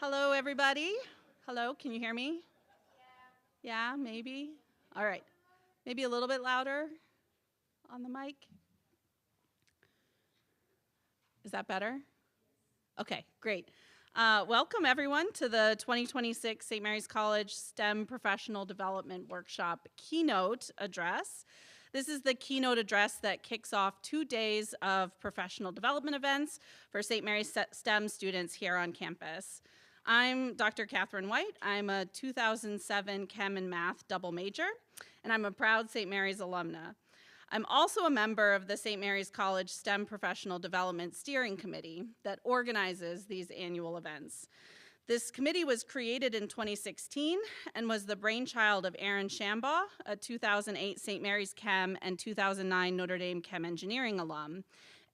Hello, everybody. Hello, can you hear me? Yeah, maybe. All right. Maybe a little bit louder on the mic. Is that better? Okay, great. Welcome, everyone, to the 2026 St. Mary's College STEM Professional Development Workshop Keynote Address. This is the keynote address that kicks off 2 days of professional development events for St. Mary's STEM students here on campus. I'm Dr. Catherine White. I'm a 2007 Chem and Math double major, and I'm a proud St. Mary's alumna. I'm also a member of the St. Mary's College STEM Professional Development Steering Committee that organizes these annual events. This committee was created in 2016 and was the brainchild of Aaron Shambaugh, a 2008 St. Mary's Chem and 2009 Notre Dame Chem Engineering alum.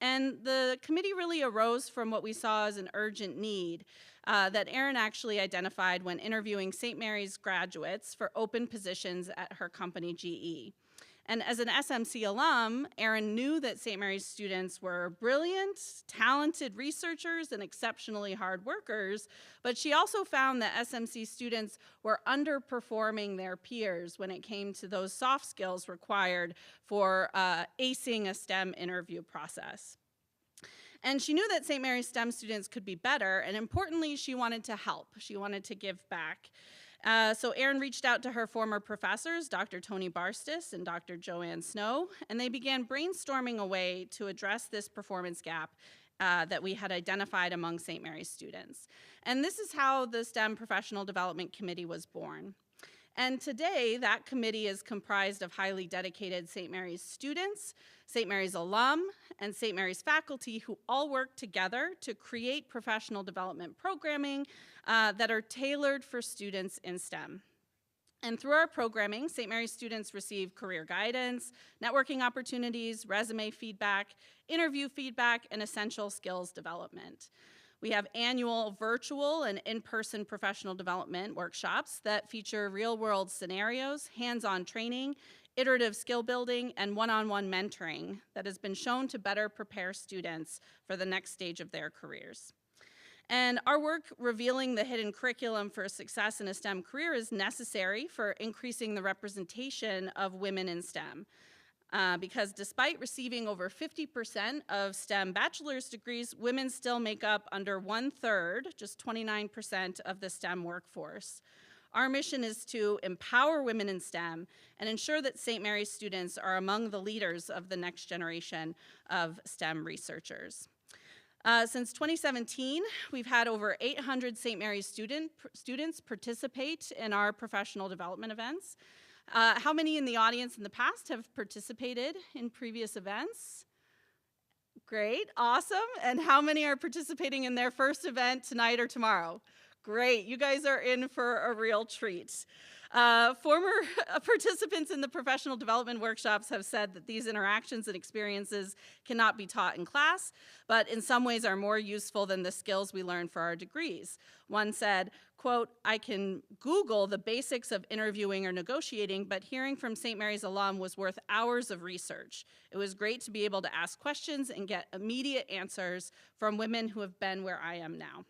And the committee really arose from what we saw as an urgent need that Aaron actually identified when interviewing St. Mary's graduates for open positions at her company, GE. And as an SMC alum, Aaron knew that St. Mary's students were brilliant, talented researchers and exceptionally hard workers, but she also found that SMC students were underperforming their peers when it came to those soft skills required for acing a STEM interview process. And she knew that St. Mary's STEM students could be better, and importantly, she wanted to help. She wanted to give back. So Aaron reached out to her former professors, Dr. Toni Barstis and Dr. Joanne Snow, and they began brainstorming a way to address this performance gap that we had identified among St. Mary's students. And this is how the STEM Professional Development Committee was born. And today, that committee is comprised of highly dedicated St. Mary's students, St. Mary's alum, and St. Mary's faculty who all work together to create professional development programming that are tailored for students in STEM. And through our programming, St. Mary's students receive career guidance, networking opportunities, resume feedback, interview feedback, and essential skills development. We have annual virtual and in-person professional development workshops that feature real-world scenarios, hands-on training, iterative skill building, and one-on-one mentoring that has been shown to better prepare students for the next stage of their careers. And our work revealing the hidden curriculum for success in a STEM career is necessary for increasing the representation of women in STEM. Because despite receiving over 50% of STEM bachelor's degrees, women still make up under 1/3, just 29% of the STEM workforce. Our mission is to empower women in STEM and ensure that St. Mary's students are among the leaders of the next generation of STEM researchers. Since 2017, we've had over 800 St. Mary's students participate in our professional development events. How many in the audience in the past have participated in previous events? Great, awesome. And how many are participating in their first event tonight or tomorrow? Great, you guys are in for a real treat. Former participants in the professional development workshops have said that these interactions and experiences cannot be taught in class, but in some ways are more useful than the skills we learn for our degrees. One said, quote, "I can Google the basics of interviewing or negotiating, but hearing from St. Mary's alum was worth hours of research. It was great to be able to ask questions and get immediate answers from women who have been where I am now."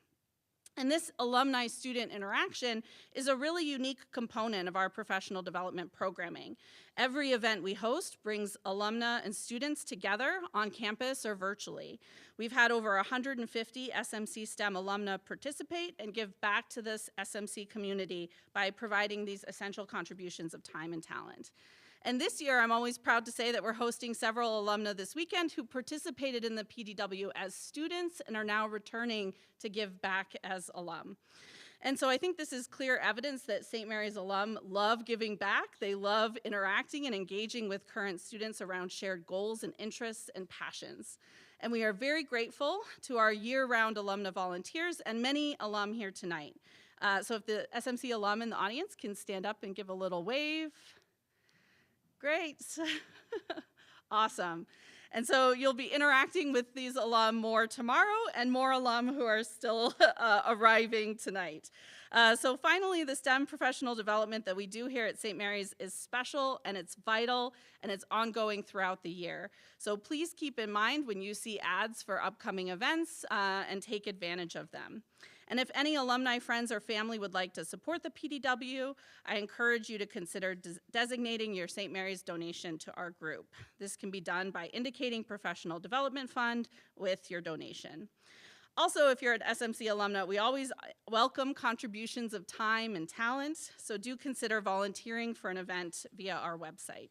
And this alumni-student interaction is a really unique component of our professional development programming. Every event we host brings alumna and students together on campus or virtually. We've had over 150 SMC STEM alumna participate and give back to this SMC community by providing these essential contributions of time and talent. And this year, I'm always proud to say that we're hosting several alumna this weekend who participated in the PDW as students and are now returning to give back as alum. And so I think this is clear evidence that St. Mary's alum love giving back. They love interacting and engaging with current students around shared goals and interests and passions. And we are very grateful to our year-round alumna volunteers and many alum here tonight. So if the SMC alum in the audience can stand up and give a little wave. Great, awesome. And so you'll be interacting with these alum more tomorrow and more alum who are still arriving tonight. So finally, the STEM professional development that we do here at St. Mary's is special and it's vital and it's ongoing throughout the year. So please keep in mind when you see ads for upcoming events and take advantage of them. And if any alumni friends or family would like to support the PDW, I encourage you to consider designating your St. Mary's donation to our group. This can be done by indicating Professional Development Fund with your donation. Also, if you're an SMC alumna, we always welcome contributions of time and talent, so do consider volunteering for an event via our website.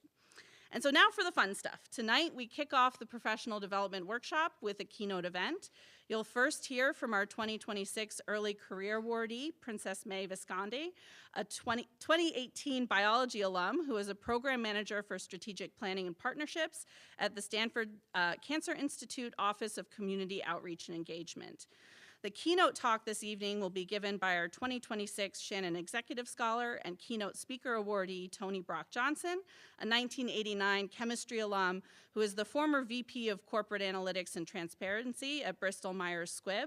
And so now for the fun stuff. Tonight, we kick off the Professional Development Workshop with a keynote event. You'll first hear from our 2026 Early Career Awardee, Princess Mae Visconde, a 2018 biology alum who is a program manager for strategic planning and partnerships at the Stanford Cancer Institute Office of Community Outreach and Engagement. The keynote talk this evening will be given by our 2026 Shannon Executive Scholar and Keynote Speaker Awardee, Toni Brock-Johnson, a 1989 chemistry alum who is the former VP of Corporate Analytics and Transparency at Bristol Myers Squibb.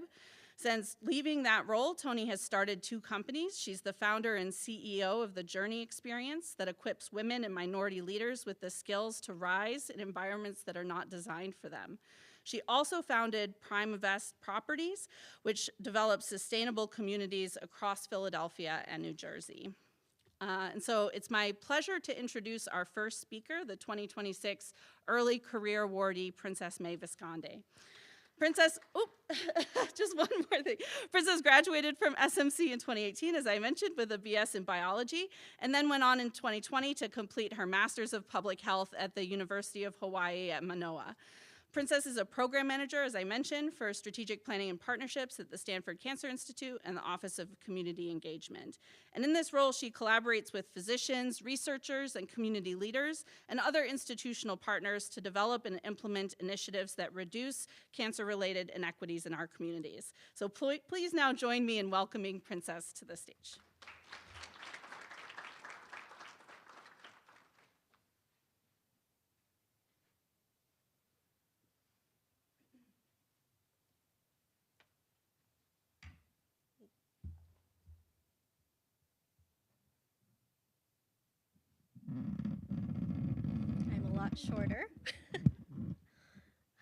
Since leaving that role, Toni has started 2 companies. She's the founder and CEO of the Journey Experience that equips women and minority leaders with the skills to rise in environments that are not designed for them. She also founded Primevest Properties, which develops sustainable communities across Philadelphia and New Jersey. And so it's my pleasure to introduce our first speaker, the 2026 Early Career Awardee, Princess Mae Visconde. Princess, just one more thing. Princess graduated from SMC in 2018, as I mentioned, with a BS in biology, and then went on in 2020 to complete her Master's of Public Health at the University of Hawaii at Mānoa. Princess is a program manager, as I mentioned, for strategic planning and partnerships at the Stanford Cancer Institute and the Office of Community Engagement. And in this role, she collaborates with physicians, researchers, and community leaders, and other institutional partners to develop and implement initiatives that reduce cancer-related inequities in our communities. So please now join me in welcoming Princess to the stage. I'm a lot shorter.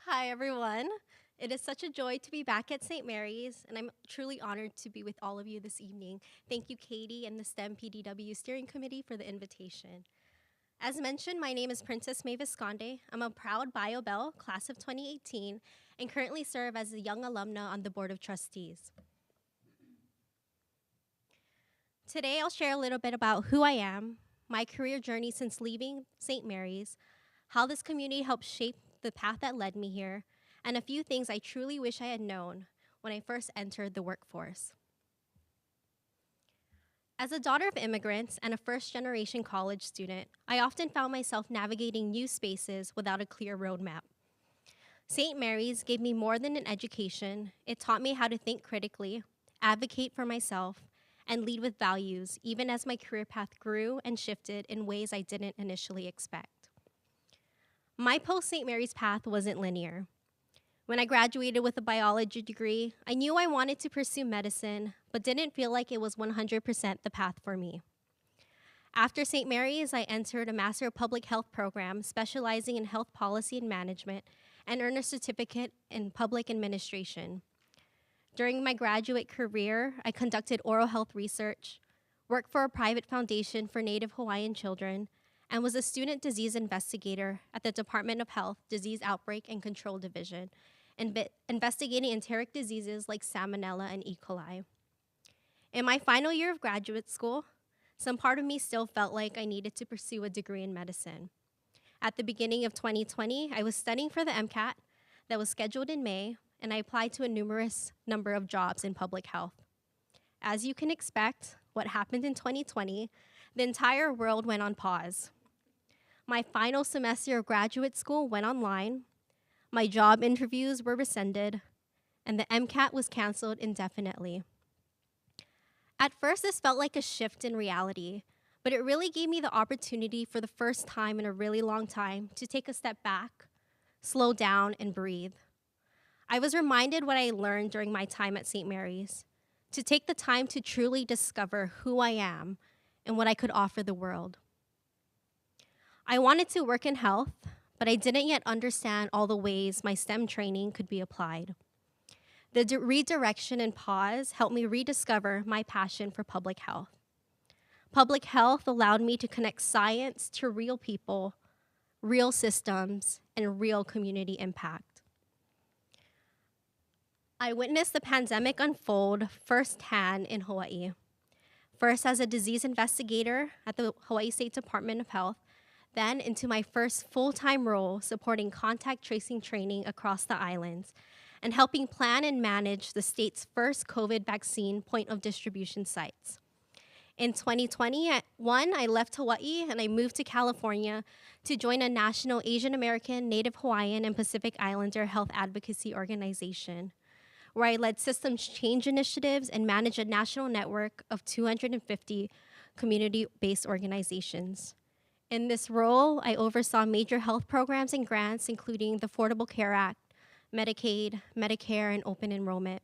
Hi, everyone. It is such a joy to be back at St. Mary's, and I'm truly honored to be with all of you this evening. Thank you, Katie, and the STEM PDW Steering Committee for the invitation. As mentioned, my name is Princess Mae Visconde. I'm a proud Bio Bell, class of 2018, and currently serve as a young alumna on the Board of Trustees. Today, I'll share a little bit about who I am, my career journey since leaving St. Mary's, how this community helped shape the path that led me here, and a few things I truly wish I had known when I first entered the workforce. As a daughter of immigrants and a first-generation college student, I often found myself navigating new spaces without a clear roadmap. St. Mary's gave me more than an education. It taught me how to think critically, advocate for myself, and lead with values, even as my career path grew and shifted in ways I didn't initially expect. My post-St. Mary's path wasn't linear. When I graduated with a biology degree, I knew I wanted to pursue medicine, but didn't feel like it was 100% the path for me. After St. Mary's, I entered a Master of Public Health program specializing in health policy and management and earned a certificate in public administration. During my graduate career, I conducted oral health research, worked for a private foundation for Native Hawaiian children, and was a student disease investigator at the Department of Health Disease Outbreak and Control Division, investigating enteric diseases like Salmonella and E. coli. In my final year of graduate school, some part of me still felt like I needed to pursue a degree in medicine. At the beginning of 2020, I was studying for the MCAT that was scheduled in May, and I applied to a numerous number of jobs in public health. As you can expect, what happened in 2020, the entire world went on pause. My final semester of graduate school went online, my job interviews were rescinded, and the MCAT was canceled indefinitely. At first, this felt like a shift in reality, but it really gave me the opportunity for the first time in a really long time to take a step back, slow down, and breathe. I was reminded what I learned during my time at St. Mary's, to take the time to truly discover who I am and what I could offer the world. I wanted to work in health, but I didn't yet understand all the ways my STEM training could be applied. The redirection and pause helped me rediscover my passion for public health. Public health allowed me to connect science to real people, real systems, and real community impact. I witnessed the pandemic unfold firsthand in Hawaiʻi. First as a disease investigator at the Hawaiʻi State Department of Health, then into my first full-time role supporting contact tracing training across the islands and helping plan and manage the state's first COVID vaccine point of distribution sites. In 2021, I left Hawaii and I moved to California to join a national Asian American, Native Hawaiian, and Pacific Islander health advocacy organization, where I led systems change initiatives and managed a national network of 250 community-based organizations. In this role, I oversaw major health programs and grants, including the Affordable Care Act, Medicaid, Medicare, and open enrollment.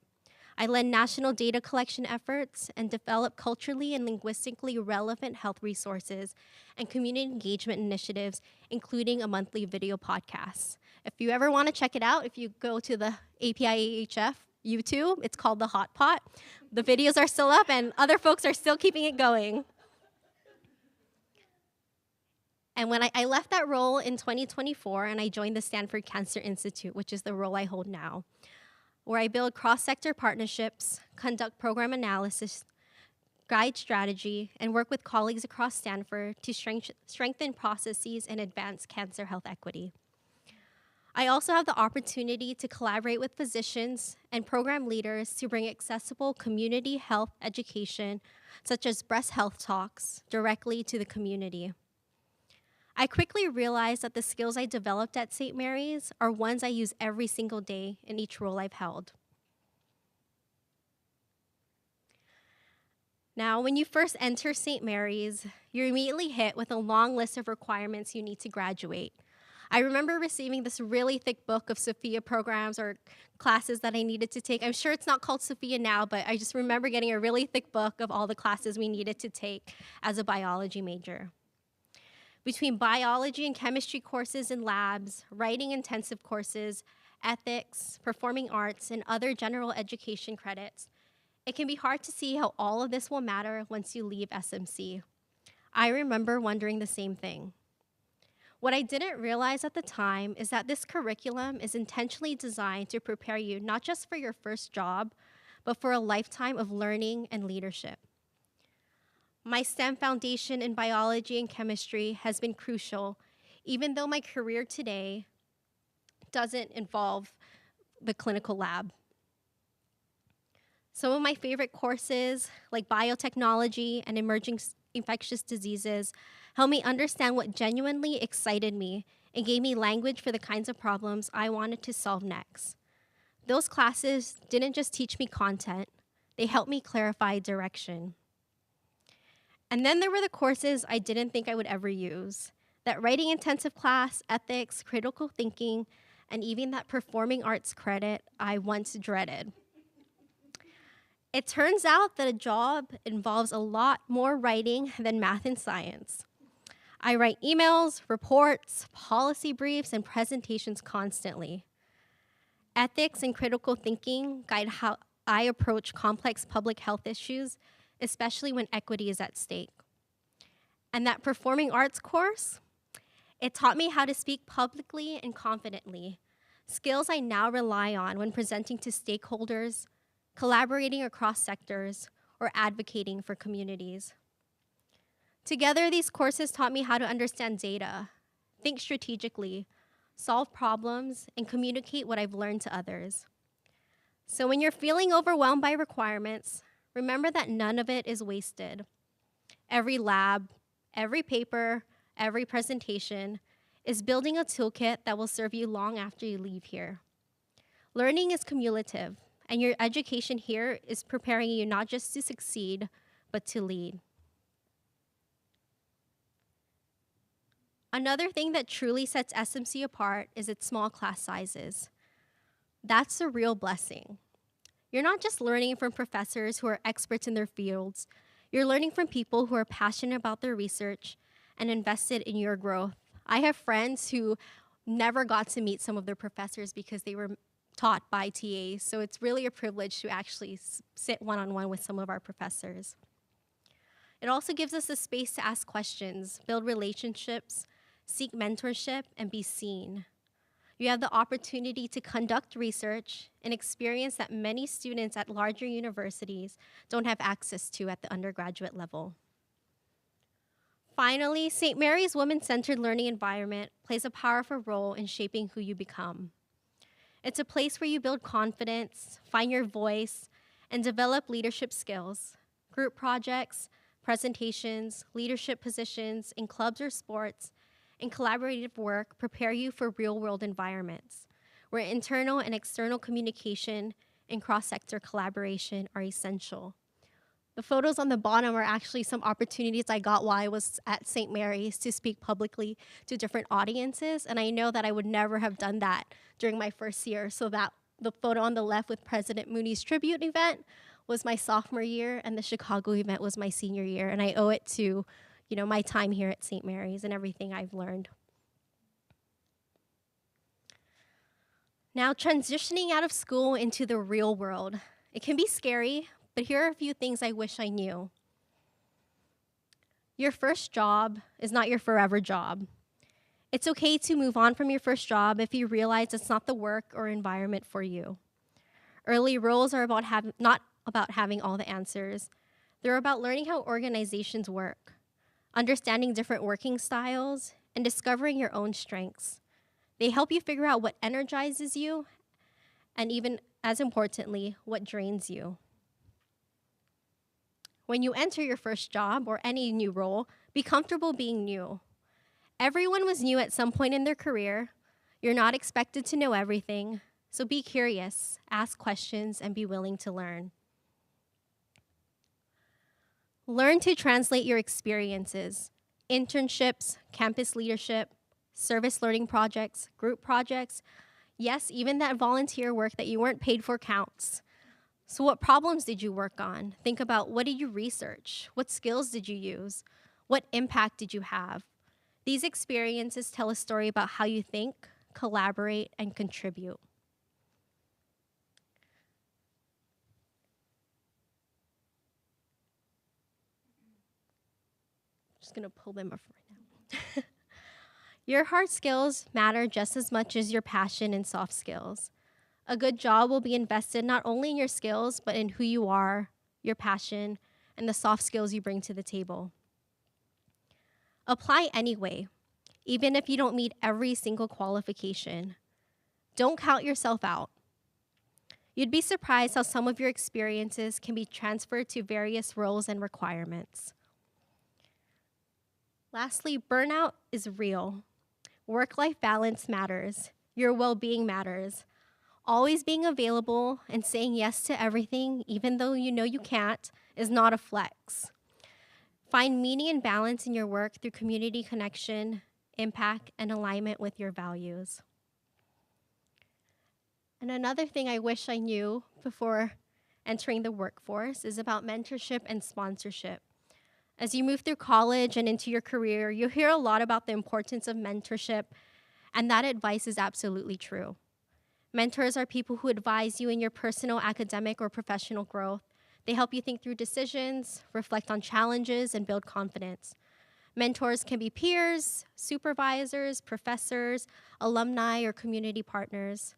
I led national data collection efforts and developed culturally and linguistically relevant health resources and community engagement initiatives, including a monthly video podcast. If you ever want to check it out, if you go to the APIAHF YouTube, it's called The Hot Pot. The videos are still up and other folks are still keeping it going. And when I left that role in 2024 and I joined the Stanford Cancer Institute, which is the role I hold now, where I build cross-sector partnerships, conduct program analysis, guide strategy, and work with colleagues across Stanford to strengthen processes and advance cancer health equity. I also have the opportunity to collaborate with physicians and program leaders to bring accessible community health education, such as breast health talks, directly to the community. I quickly realized that the skills I developed at St. Mary's are ones I use every single day in each role I've held. Now, when you first enter St. Mary's, you're immediately hit with a long list of requirements you need to graduate. I remember receiving this really thick book of Sophia programs or classes that I needed to take. I'm sure it's not called Sophia now, but I just remember getting a really thick book of all the classes we needed to take as a biology major. Between biology and chemistry courses and labs, writing intensive courses, ethics, performing arts, and other general education credits, it can be hard to see how all of this will matter once you leave SMC. I remember wondering the same thing. What I didn't realize at the time is that this curriculum is intentionally designed to prepare you not just for your first job, but for a lifetime of learning and leadership. My STEM foundation in biology and chemistry has been crucial, even though my career today doesn't involve the clinical lab. Some of my favorite courses, like biotechnology and emerging infectious diseases, helped me understand what genuinely excited me and gave me language for the kinds of problems I wanted to solve next. Those classes didn't just teach me content, they helped me clarify direction. And then there were the courses I didn't think I would ever use. That writing intensive class, ethics, critical thinking, and even that performing arts credit I once dreaded. It turns out that a job involves a lot more writing than math and science. I write emails, reports, policy briefs, and presentations constantly. Ethics and critical thinking guide how I approach complex public health issues, especially when equity is at stake. And that performing arts course, it taught me how to speak publicly and confidently, skills I now rely on when presenting to stakeholders, collaborating across sectors, or advocating for communities. Together, these courses taught me how to understand data, think strategically, solve problems, and communicate what I've learned to others. So when you're feeling overwhelmed by requirements, remember that none of it is wasted. Every lab, every paper, every presentation is building a toolkit that will serve you long after you leave here. Learning is cumulative, and your education here is preparing you not just to succeed, but to lead. Another thing that truly sets SMC apart is its small class sizes. That's a real blessing. You're not just learning from professors who are experts in their fields. You're learning from people who are passionate about their research and invested in your growth. I have friends who never got to meet some of their professors because they were taught by TAs, so it's really a privilege to actually sit one-on-one with some of our professors. It also gives us a space to ask questions, build relationships, seek mentorship, and be seen. You have the opportunity to conduct research, an experience that many students at larger universities don't have access to at the undergraduate level. Finally, St. Mary's women-centered learning environment plays a powerful role in shaping who you become. It's a place where you build confidence, find your voice, and develop leadership skills. Group projects, presentations, leadership positions in clubs or sports, and collaborative work prepare you for real-world environments, where internal and external communication and cross-sector collaboration are essential. The photos on the bottom are actually some opportunities I got while I was at St. Mary's to speak publicly to different audiences, and I know that I would never have done that during my first year, so that the photo on the left with President Mooney's tribute event was my sophomore year, and the Chicago event was my senior year, and I owe it to, my time here at St. Mary's and everything I've learned. Now, transitioning out of school into the real world. It can be scary, but here are a few things I wish I knew. Your first job is not your forever job. It's okay to move on from your first job if you realize it's not the work or environment for you. Early roles are not about having all the answers. They're about learning how organizations work, understanding different working styles, and discovering your own strengths. They help you figure out what energizes you, and even as importantly, what drains you. When you enter your first job or any new role, be comfortable being new. Everyone was new at some point in their career. You're not expected to know everything, so be curious, ask questions, and be willing to learn. Learn to translate your experiences, internships, campus leadership, service learning projects, group projects. Yes, even that volunteer work that you weren't paid for counts. So what problems did you work on? Think about, what did you research? What skills did you use? What impact did you have? These experiences tell a story about how you think, collaborate, and contribute. I'm just gonna pull them up right now. Your hard skills matter just as much as your passion and soft skills. A good job will be invested not only in your skills, but in who you are, your passion, and the soft skills you bring to the table. Apply anyway, even if you don't meet every single qualification. Don't count yourself out. You'd be surprised how some of your experiences can be transferred to various roles and requirements. Lastly, burnout is real. Work-life balance matters. Your well-being matters. Always being available and saying yes to everything, even though you know you can't, is not a flex. Find meaning and balance in your work through community connection, impact, and alignment with your values. And another thing I wish I knew before entering the workforce is about mentorship and sponsorship. As you move through college and into your career, you'll hear a lot about the importance of mentorship, and that advice is absolutely true. Mentors are people who advise you in your personal, academic, or professional growth. They help you think through decisions, reflect on challenges, and build confidence. Mentors can be peers, supervisors, professors, alumni, or community partners.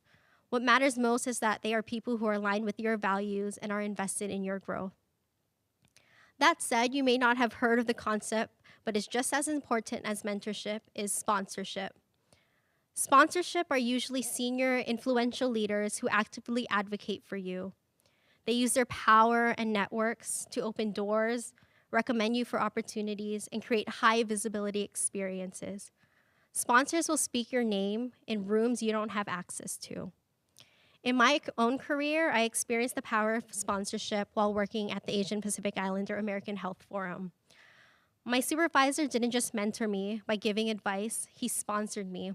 What matters most is that they are people who are aligned with your values and are invested in your growth. That said, you may not have heard of the concept, but it's just as important as mentorship is sponsorship. Sponsorship are usually senior, influential leaders who actively advocate for you. They use their power and networks to open doors, recommend you for opportunities, and create high visibility experiences. Sponsors will speak your name in rooms you don't have access to. In my own career, I experienced the power of sponsorship while working at the Asian Pacific Islander American Health Forum. My supervisor didn't just mentor me by giving advice, he sponsored me.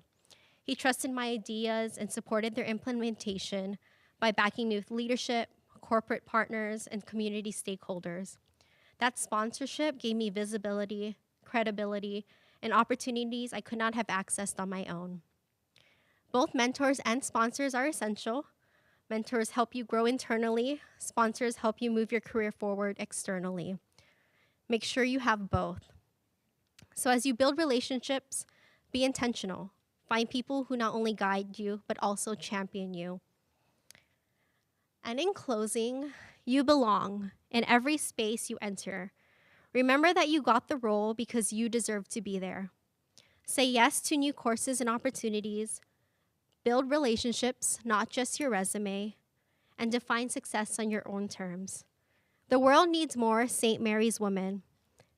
He trusted my ideas and supported their implementation by backing me with leadership, corporate partners, and community stakeholders. That sponsorship gave me visibility, credibility, and opportunities I could not have accessed on my own. Both mentors and sponsors are essential, Mentors help you grow internally. Sponsors help you move your career forward externally. Make sure you have both. So as you build relationships, be intentional. Find people who not only guide you, but also champion you. And in closing, you belong in every space you enter. Remember that you got the role because you deserve to be there. Say yes to new courses and opportunities. Build relationships, not just your resume, and define success on your own terms. The world needs more St. Mary's women.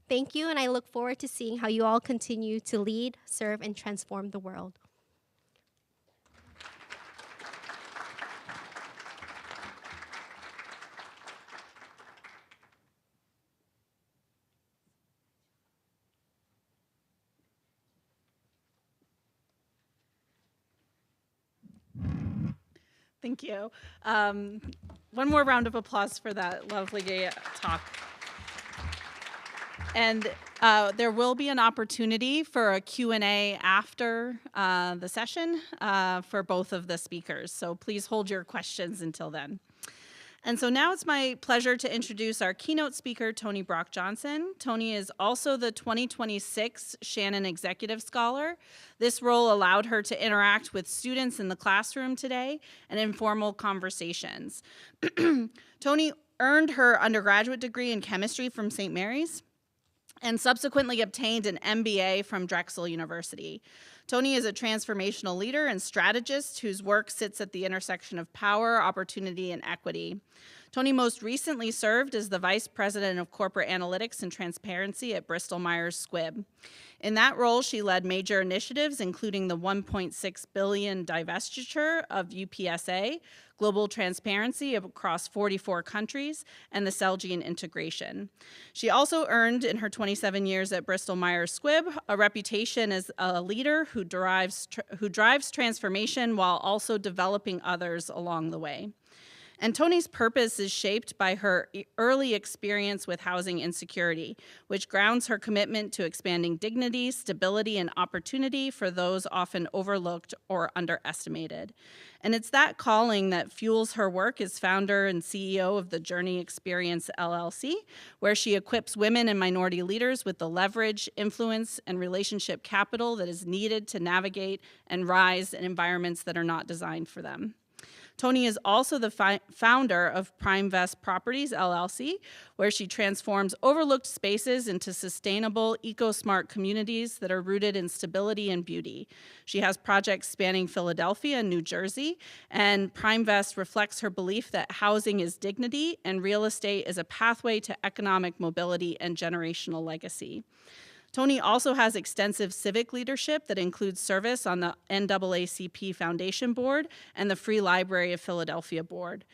Thank you, and I look forward to seeing how you all continue to lead, serve, and transform the world. Thank you. One more round of applause for that lovely talk. And there will be an opportunity for a Q&A after the session for both of the speakers. So please hold your questions until then. And so now it's my pleasure to introduce our keynote speaker, Toni Brock-Johnson. Toni is also the 2026 Shannon Executive Scholar. This role allowed her to interact with students in the classroom today and informal conversations. Toni earned her undergraduate degree in chemistry from St. Mary's and subsequently obtained an MBA from Drexel University. Toni is a transformational leader and strategist whose work sits at the intersection of power, opportunity, and equity. Toni most recently served as the Vice President of Corporate Analytics and Transparency at Bristol Myers Squibb. In that role, she led major initiatives, including the $1.6 billion divestiture of UPSA, global transparency across 44 countries, and the Celgene integration. She also earned, in her 27 years at Bristol Myers Squibb, a reputation as a leader who drives transformation while also developing others along the way. And Toni's purpose is shaped by her early experience with housing insecurity, which grounds her commitment to expanding dignity, stability, and opportunity for those often overlooked or underestimated. And it's that calling that fuels her work as founder and CEO of the Journey Experience LLC, where she equips women and minority leaders with the leverage, influence, and relationship capital that is needed to navigate and rise in environments that are not designed for them. Toni is also the founder of Primevest Properties, LLC, where she transforms overlooked spaces into sustainable, eco-smart communities that are rooted in stability and beauty. She has projects spanning Philadelphia and New Jersey, and Primevest reflects her belief that housing is dignity and real estate is a pathway to economic mobility and generational legacy. Toni also has extensive civic leadership that includes service on the NAACP Foundation Board and the Free Library of Philadelphia Board.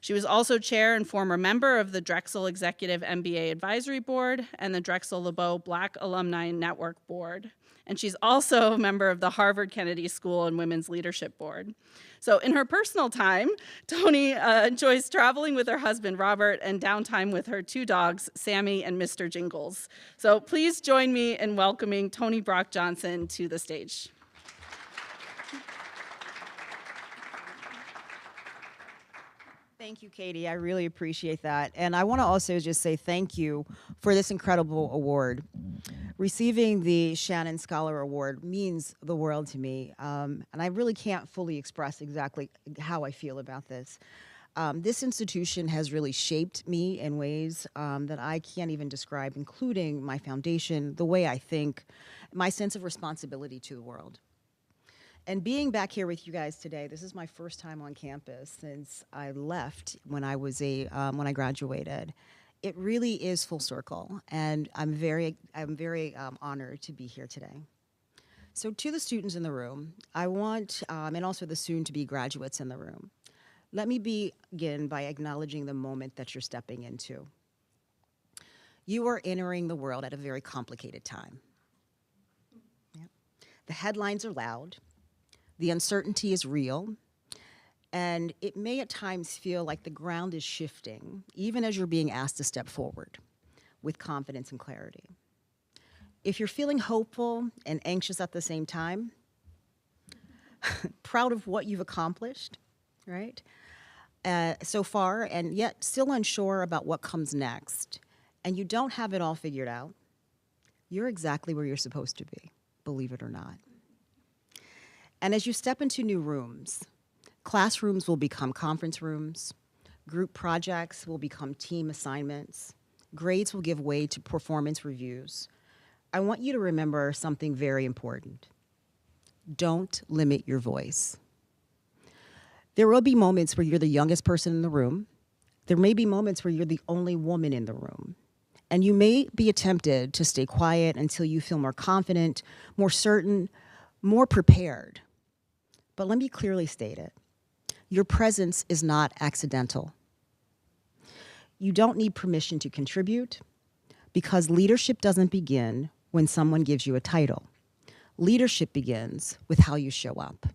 She was also chair and former member of the Drexel Executive MBA Advisory Board and the Drexel LeBeau Black Alumni Network Board. And she's also a member of the Harvard Kennedy School and Women's Leadership Board. So in her personal time, Toni enjoys traveling with her husband, Robert, and downtime with her two dogs, Sammy and Mr. Jingles. So please join me in welcoming Toni Brock-Johnson to the stage. Thank you, Katie. I really appreciate that. And I want to also just say thank you for this incredible award. Receiving the Shannon Scholar Award means the world to me, and I really can't fully express exactly how I feel about this. This institution has really shaped me in ways that I can't even describe, including my foundation, the way I think, my sense of responsibility to the world. And being back here with you guys today, this is my first time on campus since I left when I was when I graduated. It really is full circle, and I'm very honored to be here today. So to the students in the room, I want, and also the soon-to-be graduates in the room, let me begin by acknowledging the moment that you're stepping into. You are entering the world at a very complicated time. Yep. The headlines are loud. The uncertainty is real, and it may at times feel like the ground is shifting, even as you're being asked to step forward with confidence and clarity. If you're feeling hopeful and anxious at the same time, proud of what you've accomplished, right? so far and yet still unsure about what comes next, and you don't have it all figured out, you're exactly where you're supposed to be, believe it or not. And as you step into new rooms, classrooms will become conference rooms, group projects will become team assignments, grades will give way to performance reviews. I want you to remember something very important. Don't limit your voice. There will be moments where you're the youngest person in the room. There may be moments where you're the only woman in the room. And you may be tempted to stay quiet until you feel more confident, more certain, more prepared. But let me clearly state it. Your presence is not accidental. You don't need permission to contribute because leadership doesn't begin when someone gives you a title. Leadership begins with how you show up.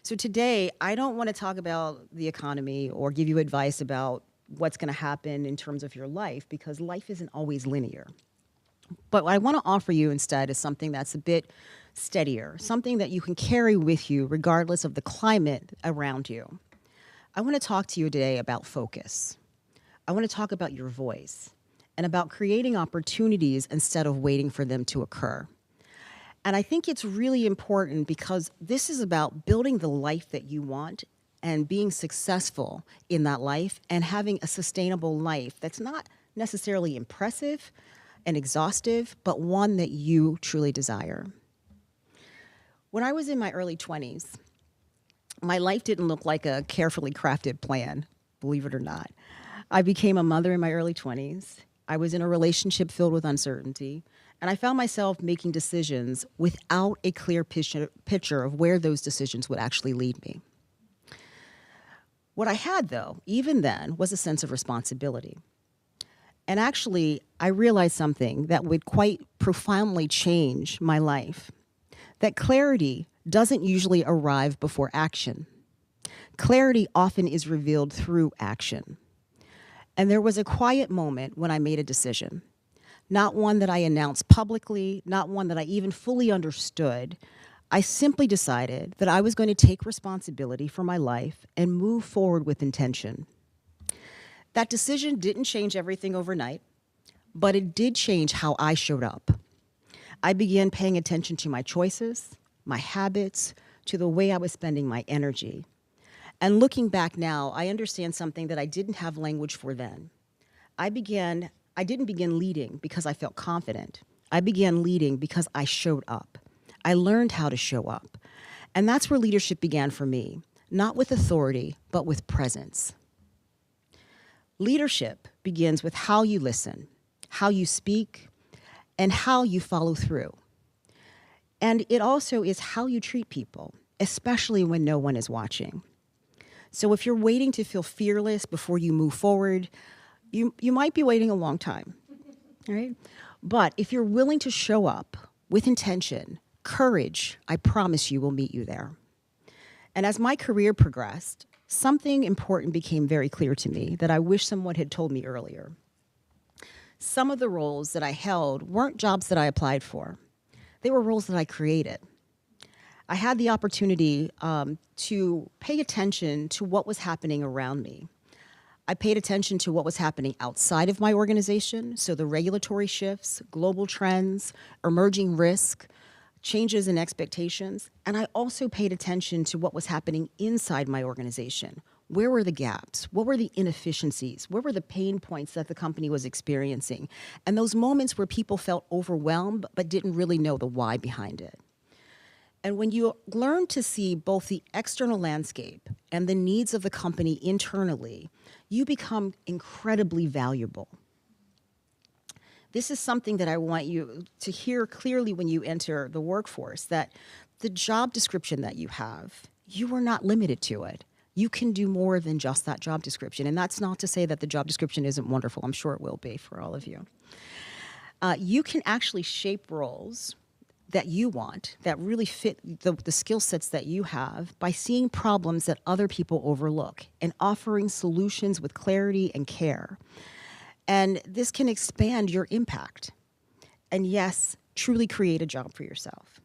So today, I don't want to talk about the economy or give you advice about what's going to happen in terms of your life, because life isn't always linear. But what I want to offer you instead is something that's a bit steadier, something that you can carry with you regardless of the climate around you. I want to talk to you today about focus. I want to talk about your voice and about creating opportunities instead of waiting for them to occur. And I think it's really important because this is about building the life that you want and being successful in that life and having a sustainable life that's not necessarily impressive and exhaustive, but one that you truly desire. When I was in my early 20s, my life didn't look like a carefully crafted plan, believe it or not. I became a mother in my early 20s. I was in a relationship filled with uncertainty, and I found myself making decisions without a clear picture of where those decisions would actually lead me. What I had, though, even then, was a sense of responsibility. And actually, I realized something that would quite profoundly change my life, that clarity doesn't usually arrive before action. Clarity often is revealed through action. And there was a quiet moment when I made a decision, not one that I announced publicly, not one that I even fully understood. I simply decided that I was going to take responsibility for my life and move forward with intention. That decision didn't change everything overnight, but it did change how I showed up. I began paying attention to my choices, my habits, to the way I was spending my energy. And looking back now, I understand something that I didn't have language for then. I didn't begin leading because I felt confident. I began leading because I showed up. I learned how to show up. And that's where leadership began for me, not with authority, but with presence. Leadership begins with how you listen, how you speak, and how you follow through. And it also is how you treat people, especially when no one is watching. So if you're waiting to feel fearless before you move forward, you might be waiting a long time, right? But if you're willing to show up with intention, courage, I promise you, will meet you there. And as my career progressed, something important became very clear to me that I wish someone had told me earlier. Some of the roles that I held weren't jobs that I applied for. They were roles that I created. I had the opportunity to pay attention to what was happening around me. I paid attention to what was happening outside of my organization, so the regulatory shifts, global trends, emerging risk, changes in expectations, and I also paid attention to what was happening inside my organization. Where were the gaps? What were the inefficiencies? Where were the pain points that the company was experiencing? And those moments where people felt overwhelmed but didn't really know the why behind it. And when you learn to see both the external landscape and the needs of the company internally, you become incredibly valuable. This is something that I want you to hear clearly when you enter the workforce, that the job description that you have, you are not limited to it. You can do more than just that job description. And that's not to say that the job description isn't wonderful. I'm sure it will be for all of you. You can actually shape roles that you want, that really fit the skill sets that you have, by seeing problems that other people overlook and offering solutions with clarity and care. And this can expand your impact. And yes, truly create a job for yourself.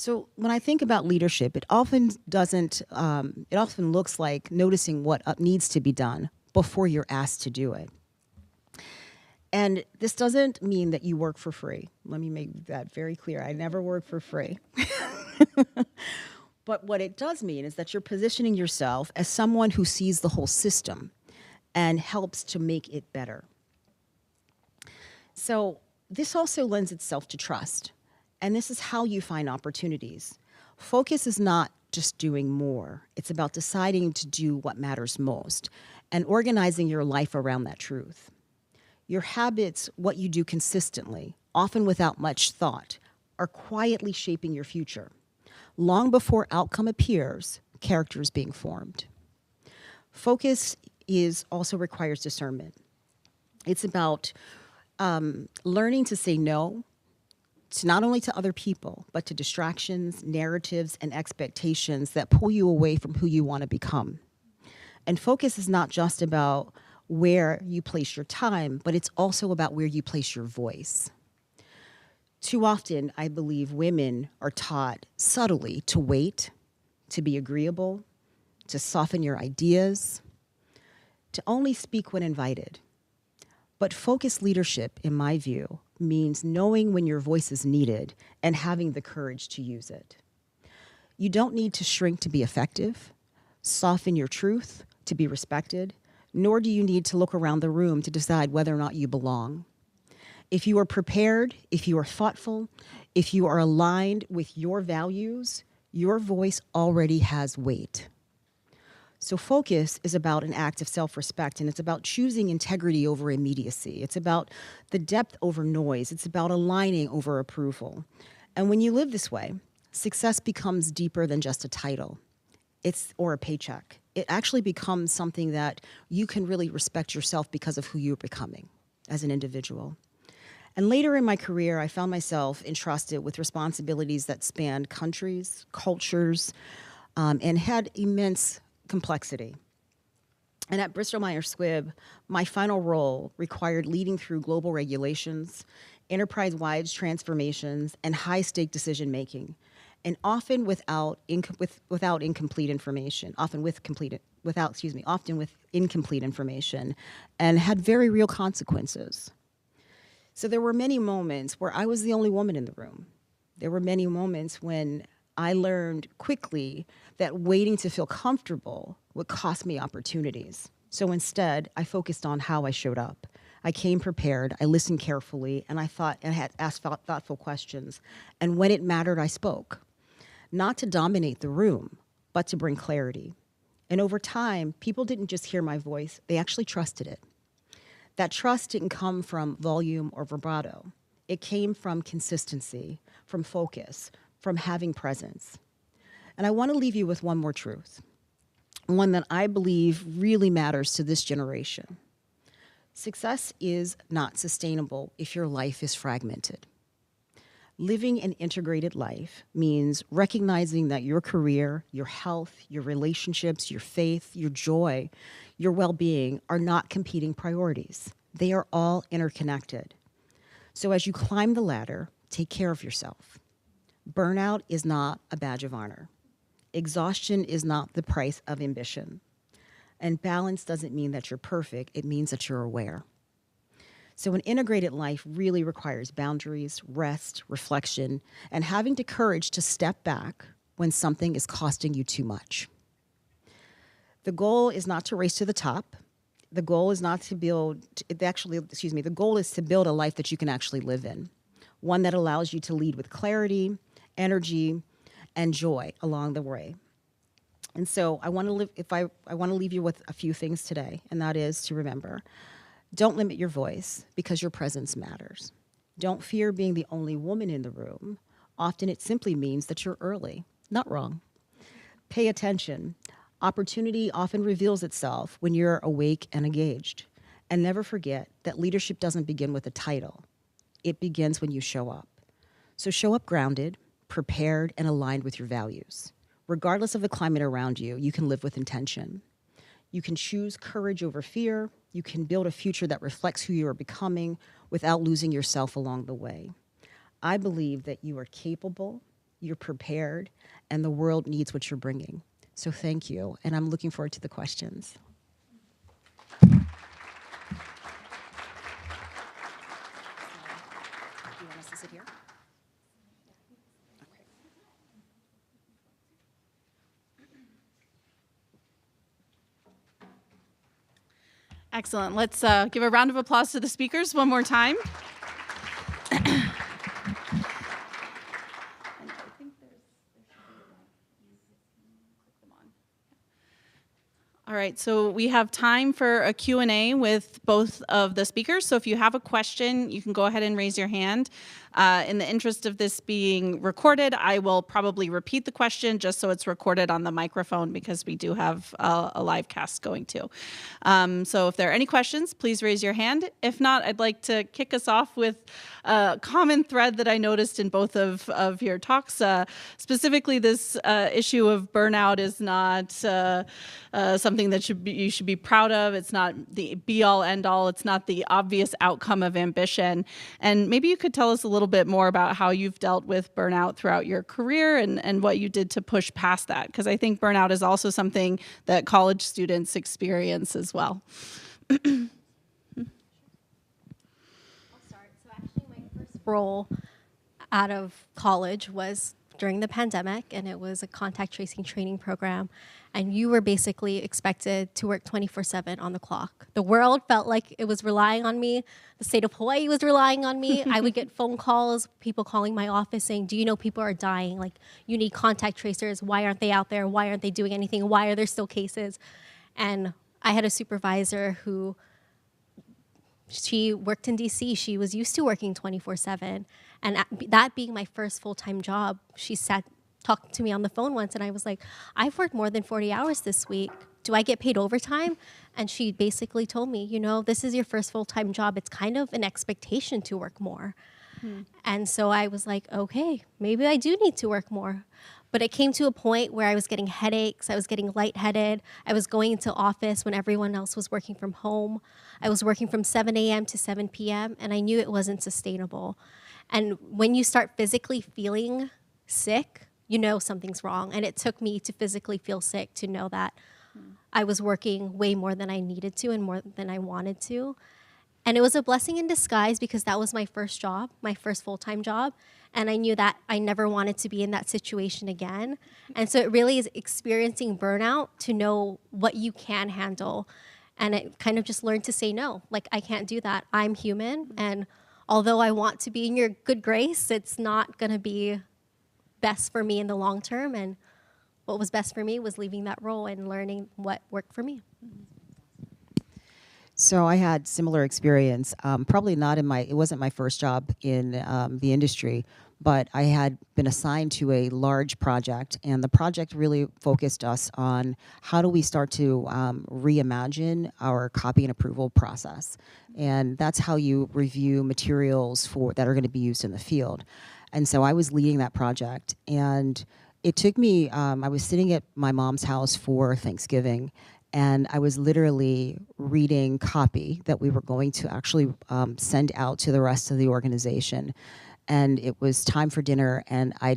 So when I think about leadership, it often doesn't, it often looks like noticing what needs to be done before you're asked to do it. And this doesn't mean that you work for free. Let me make that very clear. I never work for free. But what it does mean is that you're positioning yourself as someone who sees the whole system and helps to make it better. So this also lends itself to trust. And this is how you find opportunities. Focus is not just doing more. It's about deciding to do what matters most and organizing your life around that truth. Your habits, what you do consistently, often without much thought, are quietly shaping your future. Long before outcome appears, character is being formed. Focus also requires discernment. It's about learning to say no, to not only to other people, but to distractions, narratives, and expectations that pull you away from who you want to become. And focus is not just about where you place your time, but it's also about where you place your voice. Too often, I believe women are taught subtly to wait, to be agreeable, to soften your ideas, to only speak when invited. But focused leadership, in my view, means knowing when your voice is needed and having the courage to use it. You don't need to shrink to be effective, soften your truth to be respected, nor do you need to look around the room to decide whether or not you belong. If you are prepared, if you are thoughtful, if you are aligned with your values, your voice already has weight. So focus is about an act of self-respect, and it's about choosing integrity over immediacy. It's about the depth over noise. It's about aligning over approval. And when you live this way, success becomes deeper than just a title or a paycheck. It actually becomes something that you can really respect yourself because of who you're becoming as an individual. And later in my career, I found myself entrusted with responsibilities that spanned countries, cultures, and had immense complexity. And at Bristol Myers Squibb, my final role required leading through global regulations, enterprise-wide transformations, and high-stake decision-making, and often with incomplete information, often with incomplete information, and had very real consequences. So there were many moments where I was the only woman in the room. There were many moments when I learned quickly that waiting to feel comfortable would cost me opportunities. So instead, I focused on how I showed up. I came prepared, I listened carefully, and I had asked thoughtful questions. And when it mattered, I spoke. Not to dominate the room, but to bring clarity. And over time, people didn't just hear my voice, they actually trusted it. That trust didn't come from volume or vibrato. It came from consistency, from focus, from having presence. And I want to leave you with one more truth, one that I believe really matters to this generation. Success is not sustainable if your life is fragmented. Living an integrated life means recognizing that your career, your health, your relationships, your faith, your joy, your well-being are not competing priorities. They are all interconnected. So as you climb the ladder, take care of yourself. Burnout is not a badge of honor. Exhaustion is not the price of ambition. And balance doesn't mean that you're perfect, it means that you're aware. So an integrated life really requires boundaries, rest, reflection, and having the courage to step back when something is costing you too much. The goal is not to race to the top. The goal is not to the goal is to build a life that you can actually live in. One that allows you to lead with clarity, energy, and joy along the way. And so I want to leave you with a few things today, and that is to remember, don't limit your voice because your presence matters. Don't fear being the only woman in the room. Often it simply means that you're early, not wrong. Pay attention. Opportunity often reveals itself when you're awake and engaged. And never forget that leadership doesn't begin with a title. It begins when you show up. So show up grounded, prepared, and aligned with your values. Regardless of the climate around you, you can live with intention. You can choose courage over fear. You can build a future that reflects who you are becoming without losing yourself along the way. I believe that you are capable, you're prepared, and the world needs what you're bringing. So thank you, and I'm looking forward to the questions. Do you want us to sit here? Excellent. Let's give a round of applause to the speakers one more time. All right, so we have time for a Q&A with both of the speakers. So if you have a question, you can go ahead and raise your hand. In the interest of this being recorded, I will probably repeat the question just so it's recorded on the microphone because we do have a live cast going too. So if there are any questions, please raise your hand. If not, I'd like to kick us off with a common thread that I noticed in both of your talks. Specifically, this issue of burnout is not something that you should be proud of. It's not the be-all, end-all. It's not the obvious outcome of ambition. And maybe you could tell us a little bit more about how you've dealt with burnout throughout your career and what you did to push past that, because I think burnout is also something that college students experience as well. I'll start. So actually my first role out of college was during the pandemic, and it was a contact tracing training program. And you were basically expected to work 24/7 on the clock. The world felt like it was relying on me. The state of Hawaii was relying on me. I would get phone calls, people calling my office saying, do you know people are dying? Like, you need contact tracers. Why aren't they out there? Why aren't they doing anything? Why are there still cases? And I had a supervisor who, she worked in DC. She was used to working 24/7. And that being my first full-time job, she talked to me on the phone once, and I was like, I've worked more than 40 hours this week. Do I get paid overtime? And she basically told me, you know, this is your first full-time job. It's kind of an expectation to work more. And so I was like, okay, maybe I do need to work more. But it came to a point where I was getting headaches, I was getting lightheaded, I was going into office when everyone else was working from home. I was working from 7 a.m. to 7 p.m., and I knew it wasn't sustainable. And when you start physically feeling sick, you know something's wrong. And it took me to physically feel sick to know that I was working way more than I needed to and more than I wanted to. And it was a blessing in disguise because that was my first job, my first full-time job. And I knew that I never wanted to be in that situation again. And so it really is experiencing burnout to know what you can handle. And it kind of just learned to say no. Like, I can't do that. I'm human. And although I want to be in your good grace, it's not going to be best for me in the long term. And what was best for me was leaving that role and learning what worked for me. So I had similar experience, probably not it wasn't my first job in the industry, but I had been assigned to a large project, and the project really focused us on how do we start to reimagine our copy and approval process. And that's how you review materials that are going to be used in the field. And so I was leading that project, and it took me, I was sitting at my mom's house for Thanksgiving, and I was literally reading copy that we were going to actually send out to the rest of the organization. And it was time for dinner, and I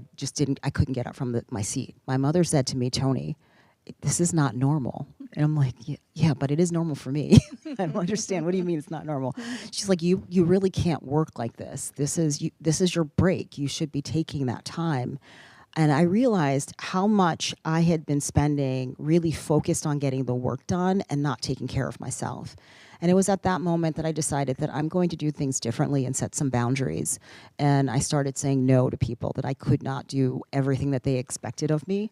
couldn't get up from my seat. My mother said to me, Toni, this is not normal. And I'm like, yeah, but it is normal for me. I don't understand. What do you mean it's not normal? She's like, you really can't work like this. This is your break. You should be taking that time. And I realized how much I had been spending really focused on getting the work done and not taking care of myself. And it was at that moment that I decided that I'm going to do things differently and set some boundaries. And I started saying no to people, that I could not do everything that they expected of me.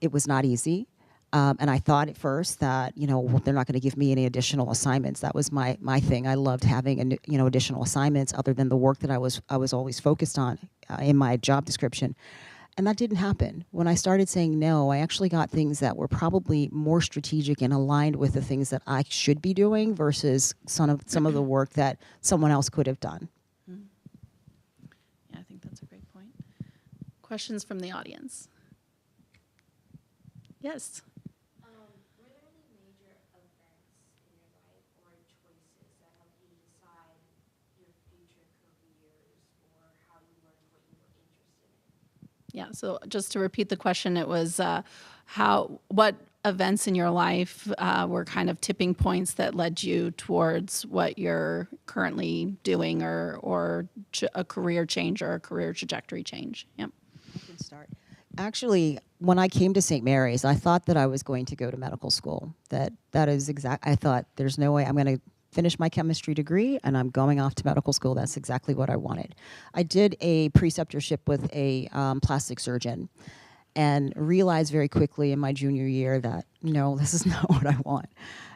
It was not easy. And I thought at first that, they're not going to give me any additional assignments. That was my thing. I loved having, additional assignments other than the work that I was always focused on in my job description. And that didn't happen. When I started saying no, I actually got things that were probably more strategic and aligned with the things that I should be doing versus some of the work that someone else could have done. Yeah, I think that's a great point. Questions from the audience? Yes. Were there any major events in your life or choices that helped you decide your future careers or how you learned what you were interested in? Yeah, so just to repeat the question, it was what events in your life were kind of tipping points that led you towards what you're currently doing, or a career change or a career trajectory change? Yep. I can start. Actually, when I came to St. Mary's, I thought that I was going to go to medical school. That is exact. I thought there's no way I'm going to finish my chemistry degree and I'm going off to medical school. That's exactly what I wanted. I did a preceptorship with a plastic surgeon and realized very quickly in my junior year that, no, this is not what I want.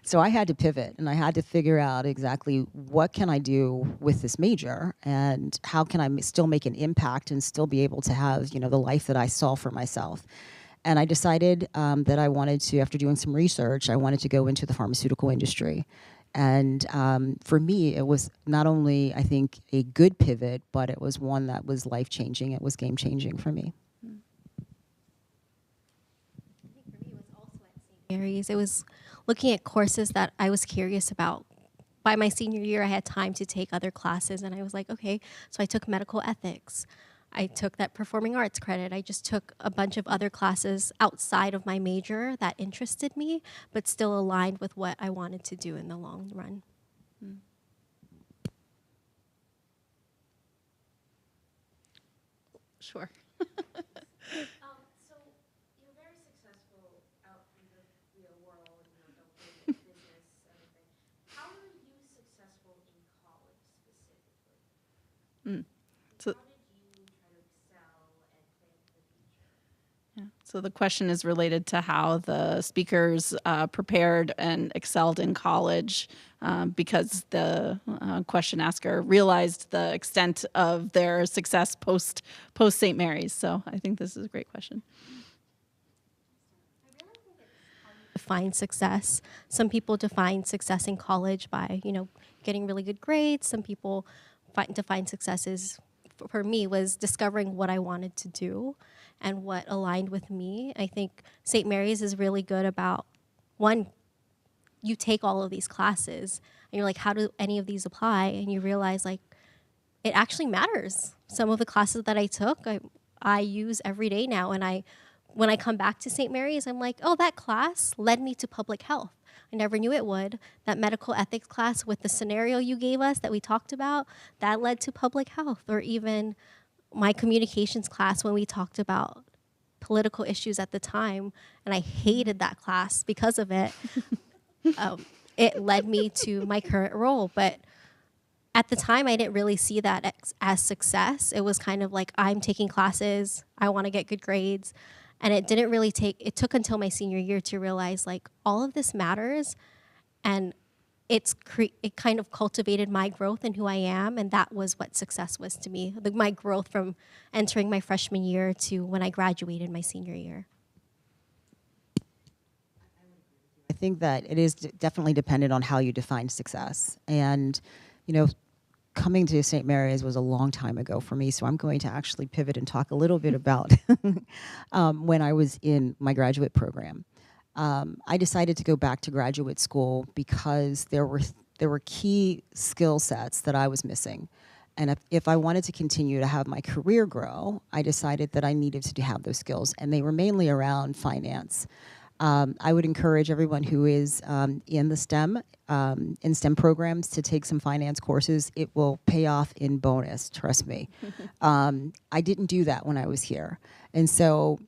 So I had to pivot and I had to figure out exactly what can I do with this major and how can I still make an impact and still be able to have, the life that I saw for myself. And I decided that I wanted to, after doing some research, I wanted to go into the pharmaceutical industry. And for me, it was not only, I think, a good pivot, but it was one that was life-changing. It was game-changing for me. Mary's. It was looking at courses that I was curious about. By my senior year, I had time to take other classes, and I was like, okay, so I took medical ethics. I took that performing arts credit. I just took a bunch of other classes outside of my major that interested me, but still aligned with what I wanted to do in the long run. Sure. So you're very successful out in the real world, building business, everything. How were you successful in college specifically? So, How did you try to excel and plan for the future? yeah. So the question is related to how the speakers prepared and excelled in college, because the question asker realized the extent of their success post St. Mary's. So I think this is a great question. Define success. Some people define success in college by, getting really good grades. Some people define success as, for me, was discovering what I wanted to do and what aligned with me. I think St. Mary's is really good about, one, you take all of these classes and you're like, how do any of these apply? And you realize, like, it actually matters. Some of the classes that I took, I use every day now. And when I come back to St. Mary's, I'm like, oh, that class led me to public health. I never knew it would. That medical ethics class with the scenario you gave us that we talked about, that led to public health. Or even my communications class when we talked about political issues at the time, and I hated that class because of it. It led me to my current role. But at the time, I didn't really see that as success. It was kind of like, I'm taking classes, I want to get good grades. And it didn't really it took until my senior year to realize, like, all of this matters. And it kind of cultivated my growth in who I am. And that was what success was to me. My growth from entering my freshman year to when I graduated my senior year. I think that it is definitely dependent on how you define success. And, coming to St. Mary's was a long time ago for me, so I'm going to actually pivot and talk a little bit about when I was in my graduate program. I decided to go back to graduate school because there were key skill sets that I was missing. And if I wanted to continue to have my career grow, I decided that I needed to have those skills, and they were mainly around finance. I would encourage everyone who is in the STEM programs to take some finance courses. It will pay off in bonus, trust me. I didn't do that when I was here. And so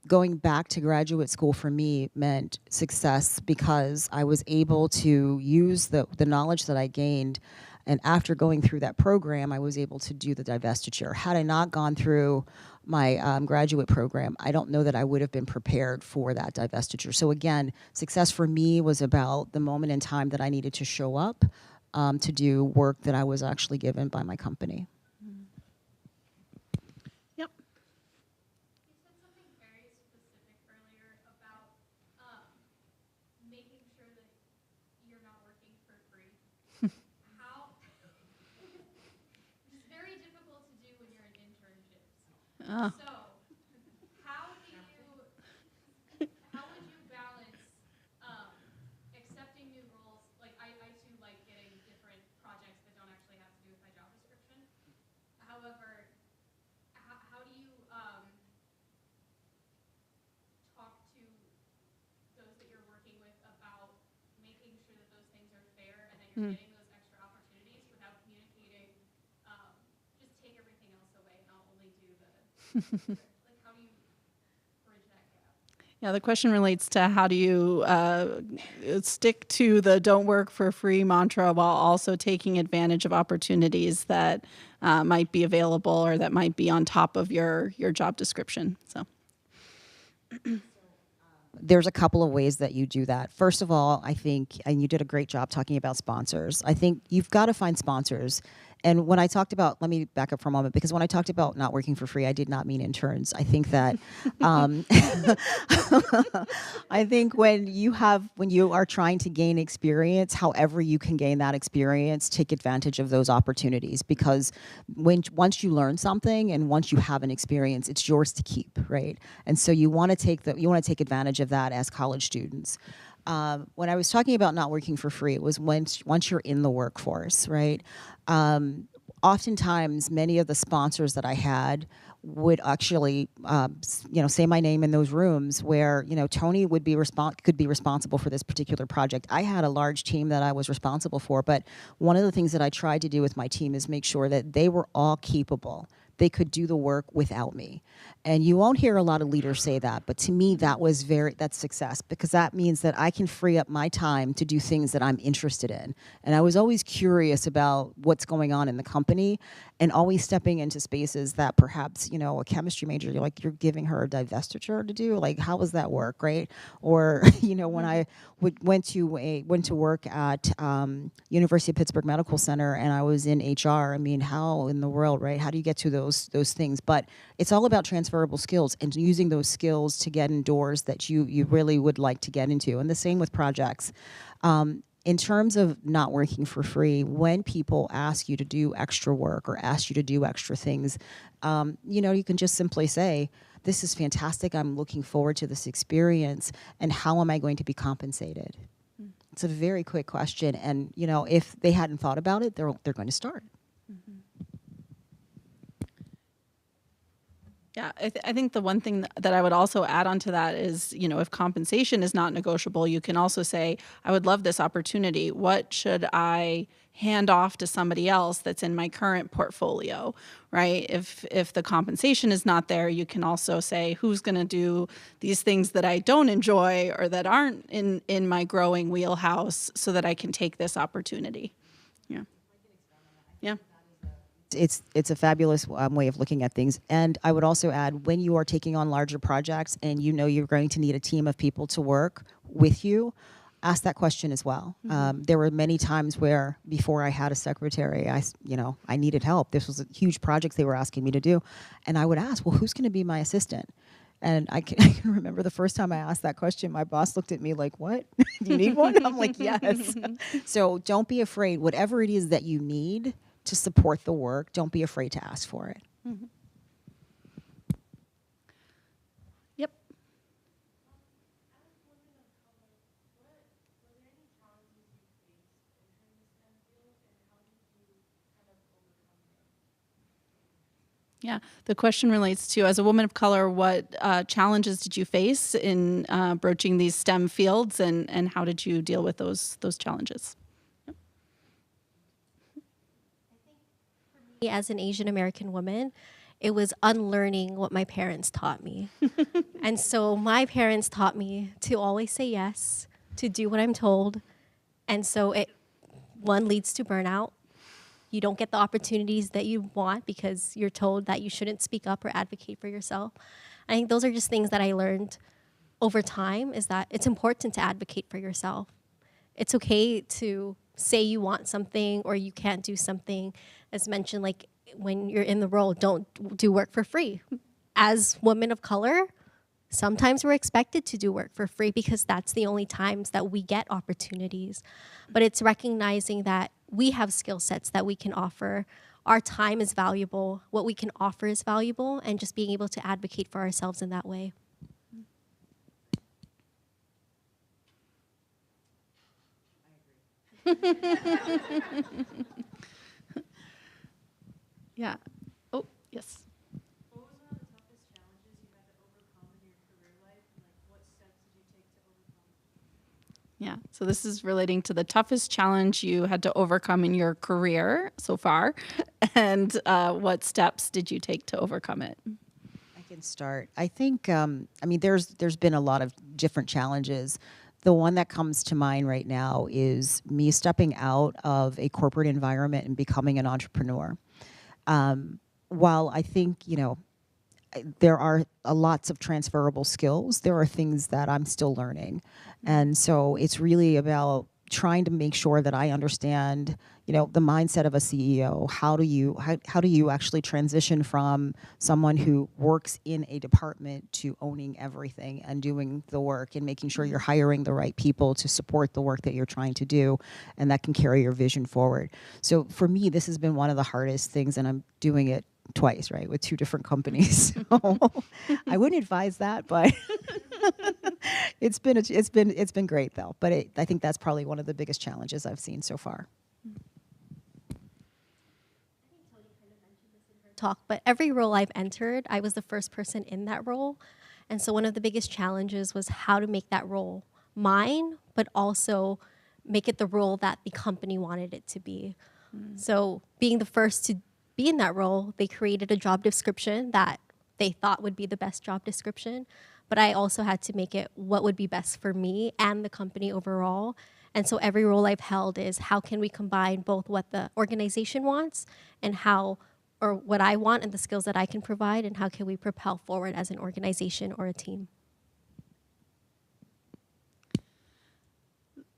going back to graduate school for me meant success because I was able to use the knowledge that I gained. And after going through that program, I was able to do the divestiture. Had I not gone through my graduate program, I don't know that I would have been prepared for that divestiture. So again, success for me was about the moment in time that I needed to show up to do work that I was actually given by my company. Yep. You said something very specific earlier about making sure that you're not working for free. How it's very difficult to do when you're in internships. Oh. So how would you balance accepting new roles? Like I too like getting different projects that don't actually have to do with my job description. However, how do you you're getting those extra opportunities without communicating, just take everything else away and I'll only do the, like how do you bridge that gap? Yeah, the question relates to how do you stick to the don't work for free mantra while also taking advantage of opportunities that might be available or that might be on top of your job description. So. There's a couple of ways that you do that. First of all, I think, and you did a great job talking about sponsors, I think you've got to find sponsors. And when I talked about, let me back up for a moment, because when I talked about not working for free, I did not mean interns. I think that, I think when you are trying to gain experience, however you can gain that experience, take advantage of those opportunities, because once you learn something and once you have an experience, it's yours to keep, right? And so you want to take advantage of that as college students. When I was talking about not working for free, it was once you're in the workforce, right? Oftentimes, many of the sponsors that I had would actually, say my name in those rooms where, Toni could be responsible for this particular project. I had a large team that I was responsible for, but one of the things that I tried to do with my team is make sure that they were all capable. They could do the work without me. And you won't hear a lot of leaders say that, but to me, that's success, because that means that I can free up my time to do things that I'm interested in. And I was always curious about what's going on in the company and always stepping into spaces that perhaps, a chemistry major, you're giving her a divestiture to do, like, how does that work, right? Or, when I went to work at University of Pittsburgh Medical Center and I was in HR, I mean, how in the world, right? How do you get to those things? But it's all about transferable skills and using those skills to get in doors that you really would like to get into. And the same with projects. In terms of not working for free, when people ask you to do extra work or ask you to do extra things, you can just simply say, this is fantastic, I'm looking forward to this experience, and how am I going to be compensated? It's a very quick question, and if they hadn't thought about it, they're going to start. Yeah, I think the one thing that I would also add on to that is, if compensation is not negotiable, you can also say, I would love this opportunity. What should I hand off to somebody else that's in my current portfolio, right? If the compensation is not there, you can also say, who's going to do these things that I don't enjoy or that aren't in my growing wheelhouse so that I can take this opportunity. Yeah. Yeah. It's a fabulous way of looking at things. And I would also add, when you are taking on larger projects and you're going to need a team of people to work with you, ask that question as well. There were many times where before I had a secretary, I needed help. This was a huge project they were asking me to do. And I would ask, well, who's going to be my assistant? And I can remember the first time I asked that question, my boss looked at me like, what? Do you need one? I'm like, yes. So don't be afraid. Whatever it is that you need to support the work, don't be afraid to ask for it. Mm-hmm. Yep. Yeah, the question relates to, as a woman of color, what challenges did you face in broaching these STEM fields, and how did you deal with those challenges? As an Asian American woman, it was unlearning what my parents taught me. And so my parents taught me to always say yes, to do what I'm told. And so one leads to burnout. You don't get the opportunities that you want because you're told that you shouldn't speak up or advocate for yourself. I think those are just things that I learned over time, is that it's important to advocate for yourself. It's okay to say you want something or you can't do something. As mentioned, like when you're in the role, don't do work for free. As women of color, sometimes we're expected to do work for free because that's the only times that we get opportunities. But it's recognizing that we have skill sets that we can offer. Our time is valuable. What we can offer is valuable, and just being able to advocate for ourselves in that way. Yeah. Oh, yes. What was one of the toughest challenges you had to overcome in your career life, and what steps did you take to overcome it? Yeah. So this is relating to the toughest challenge you had to overcome in your career so far, and what steps did you take to overcome it? I can start. I think, there's been a lot of different challenges. The one that comes to mind right now is me stepping out of a corporate environment and becoming an entrepreneur. While I think, there are lots of transferable skills, there are things that I'm still learning. And so it's really about trying to make sure that I understand, the mindset of a CEO. How do you actually transition from someone who works in a department to owning everything and doing the work and making sure you're hiring the right people to support the work that you're trying to do and that can carry your vision forward. So for me, this has been one of the hardest things, and I'm doing it twice, right, with two different companies. So I wouldn't advise that, but it's been great though. But I think that's probably one of the biggest challenges I've seen so far. Talk, but every role I've entered, I was the first person in that role. And so one of the biggest challenges was how to make that role mine, but also make it the role that the company wanted it to be. So being the first to be in that role, they created a job description that they thought would be the best job description. But I also had to make it what would be best for me and the company overall. And so every role I've held is how can we combine both what the organization wants and or what I want and the skills that I can provide, and how can we propel forward as an organization or a team.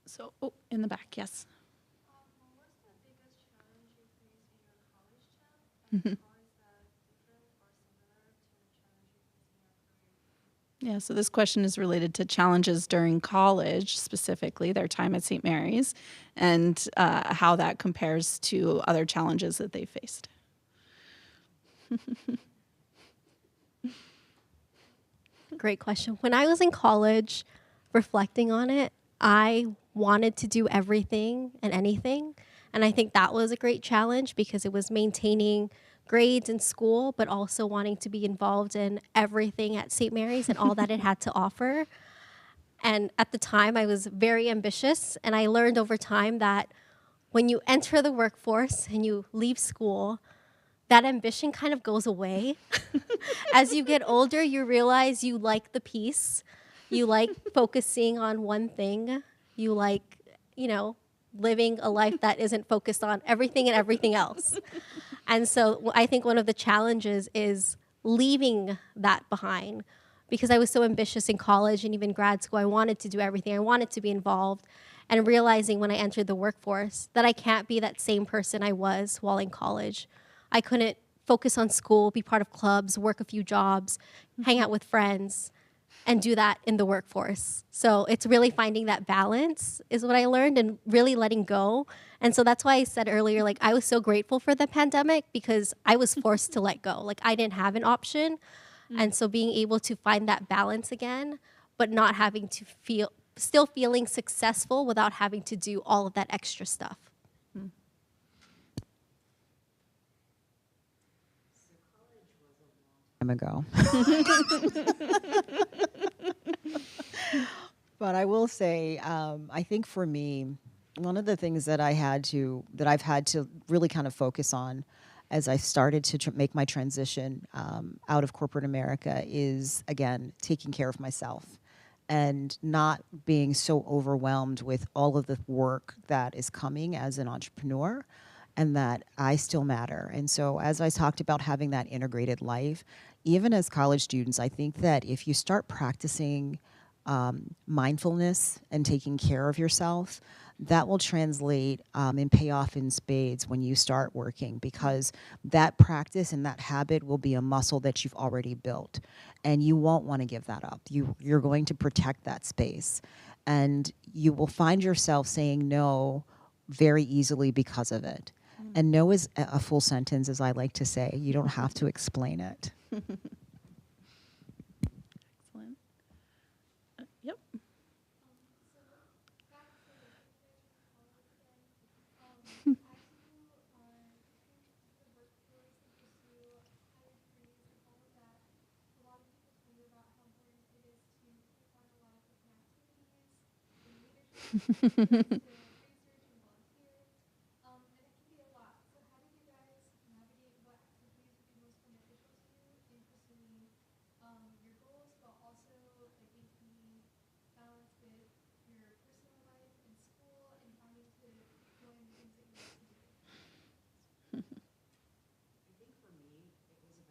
So, in the back, yes. What was the biggest challenge you faced in your college job? And how is that different or similar to the challenge you face in your career? Yeah, so this question is related to challenges during college, specifically their time at St. Mary's, and how that compares to other challenges that they faced. Great question. When I was in college, reflecting on it, I wanted to do everything and anything. And I think that was a great challenge because it was maintaining grades in school, but also wanting to be involved in everything at St. Mary's and all that it had to offer. And at the time, I was very ambitious. And I learned over time that when you enter the workforce and you leave school, that ambition kind of goes away. As you get older, you realize you like the peace. You like focusing on one thing. You like, living a life that isn't focused on everything and everything else. And so I think one of the challenges is leaving that behind, because I was so ambitious in college and even grad school. I wanted to do everything. I wanted to be involved. And realizing when I entered the workforce that I can't be that same person I was while in college. I couldn't focus on school, be part of clubs, work a few jobs, hang out with friends, and do that in the workforce. So it's really finding that balance is what I learned, and really letting go. And so that's why I said earlier, I was so grateful for the pandemic because I was forced to let go. I didn't have an option. And so being able to find that balance again, but not having to still feeling successful without having to do all of that extra stuff. Ago. But I will say, I think for me, one of the things that I've had to really kind of focus on as I started to make my transition out of corporate America is, again, taking care of myself and not being so overwhelmed with all of the work that is coming as an entrepreneur, and that I still matter. And so as I talked about having that integrated life, even as college students, I think that if you start practicing mindfulness and taking care of yourself, that will translate and pay off in spades when you start working, because that practice and that habit will be a muscle that you've already built, and you won't want to give that up. You're going to protect that space, and you will find yourself saying no very easily because of it. And no is a full sentence, as I like to say. You don't have to explain it. Excellent. Yep. And it can be a lot. So how do you guys navigate what activities would be most beneficial to you in pursuing your goals, but also like maintaining balance with your personal life and school and finding to join the things that you like to do?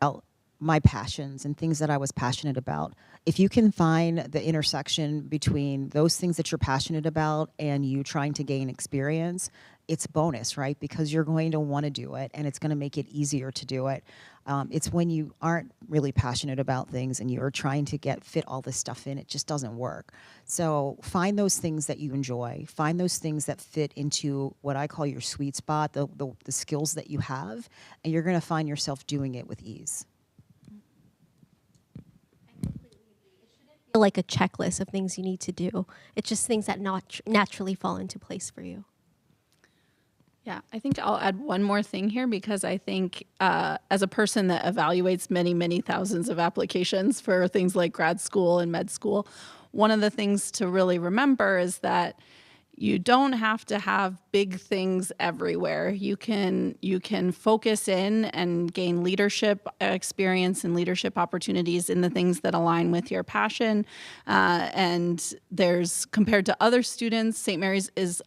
About my passions and things that I was passionate about. If you can find the intersection between those things that you're passionate about and you trying to gain experience, it's a bonus, right? Because you're going to want to do it and it's going to make it easier to do it. It's when you aren't really passionate about things and you're trying to fit all this stuff in, it just doesn't work. So find those things that you enjoy, find those things that fit into what I call your sweet spot, the skills that you have, and you're going to find yourself doing it with ease. Feel like a checklist of things you need to do. It's just things that naturally fall into place for you. Yeah, I think I'll add one more thing here because I think as a person that evaluates many, many thousands of applications for things like grad school and med school, one of the things to really remember is that you don't have to have big things everywhere. You can focus in and gain leadership experience and leadership opportunities in the things that align with your passion. And there's, compared to other students, St. Mary's is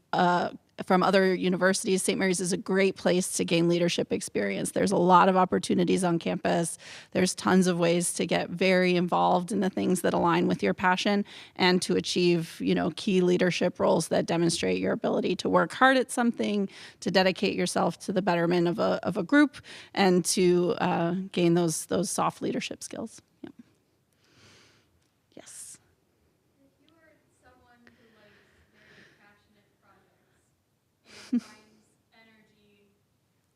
from other universities, St. Mary's is a great place to gain leadership experience. There's a lot of opportunities on campus. There's tons of ways to get very involved in the things that align with your passion and to achieve, key leadership roles that demonstrate your ability to work hard at something, to dedicate yourself to the betterment of a group, and to gain those soft leadership skills. Yeah. Yes. If you are someone who likes very passionate projects and finds energy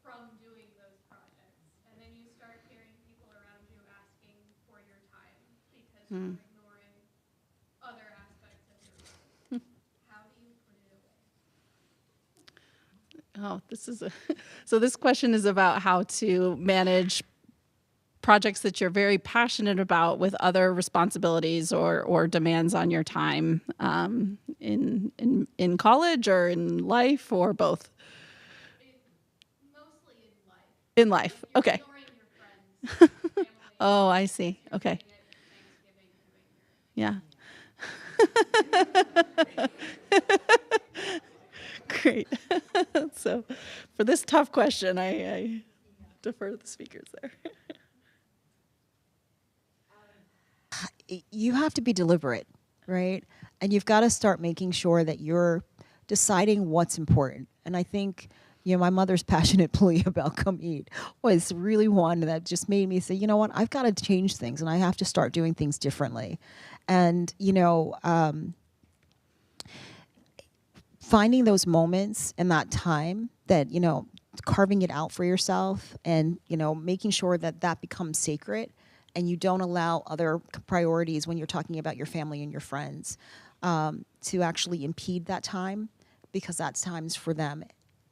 from doing those projects, and then you start hearing people around you asking for your time because you're ignoring other aspects of your life, how do you put it away? Oh, so this question is about how to manage projects that you're very passionate about with other responsibilities or demands on your time in college or in life or both? Mostly in life. In life, You're okay. ignoring your friends, family, Oh, I see. Okay. doing it at Thanksgiving, Yeah. doing Great. So for this tough question, I defer to the speakers there. You have to be deliberate, right? And you've got to start making sure that you're deciding what's important. And I think, my mother's passionate plea about come eat was really one that just made me say, you know what, I've got to change things and I have to start doing things differently. And, finding those moments and that time that, carving it out for yourself and, making sure that that becomes sacred and you don't allow other priorities when you're talking about your family and your friends to actually impede that time, because that's times for them.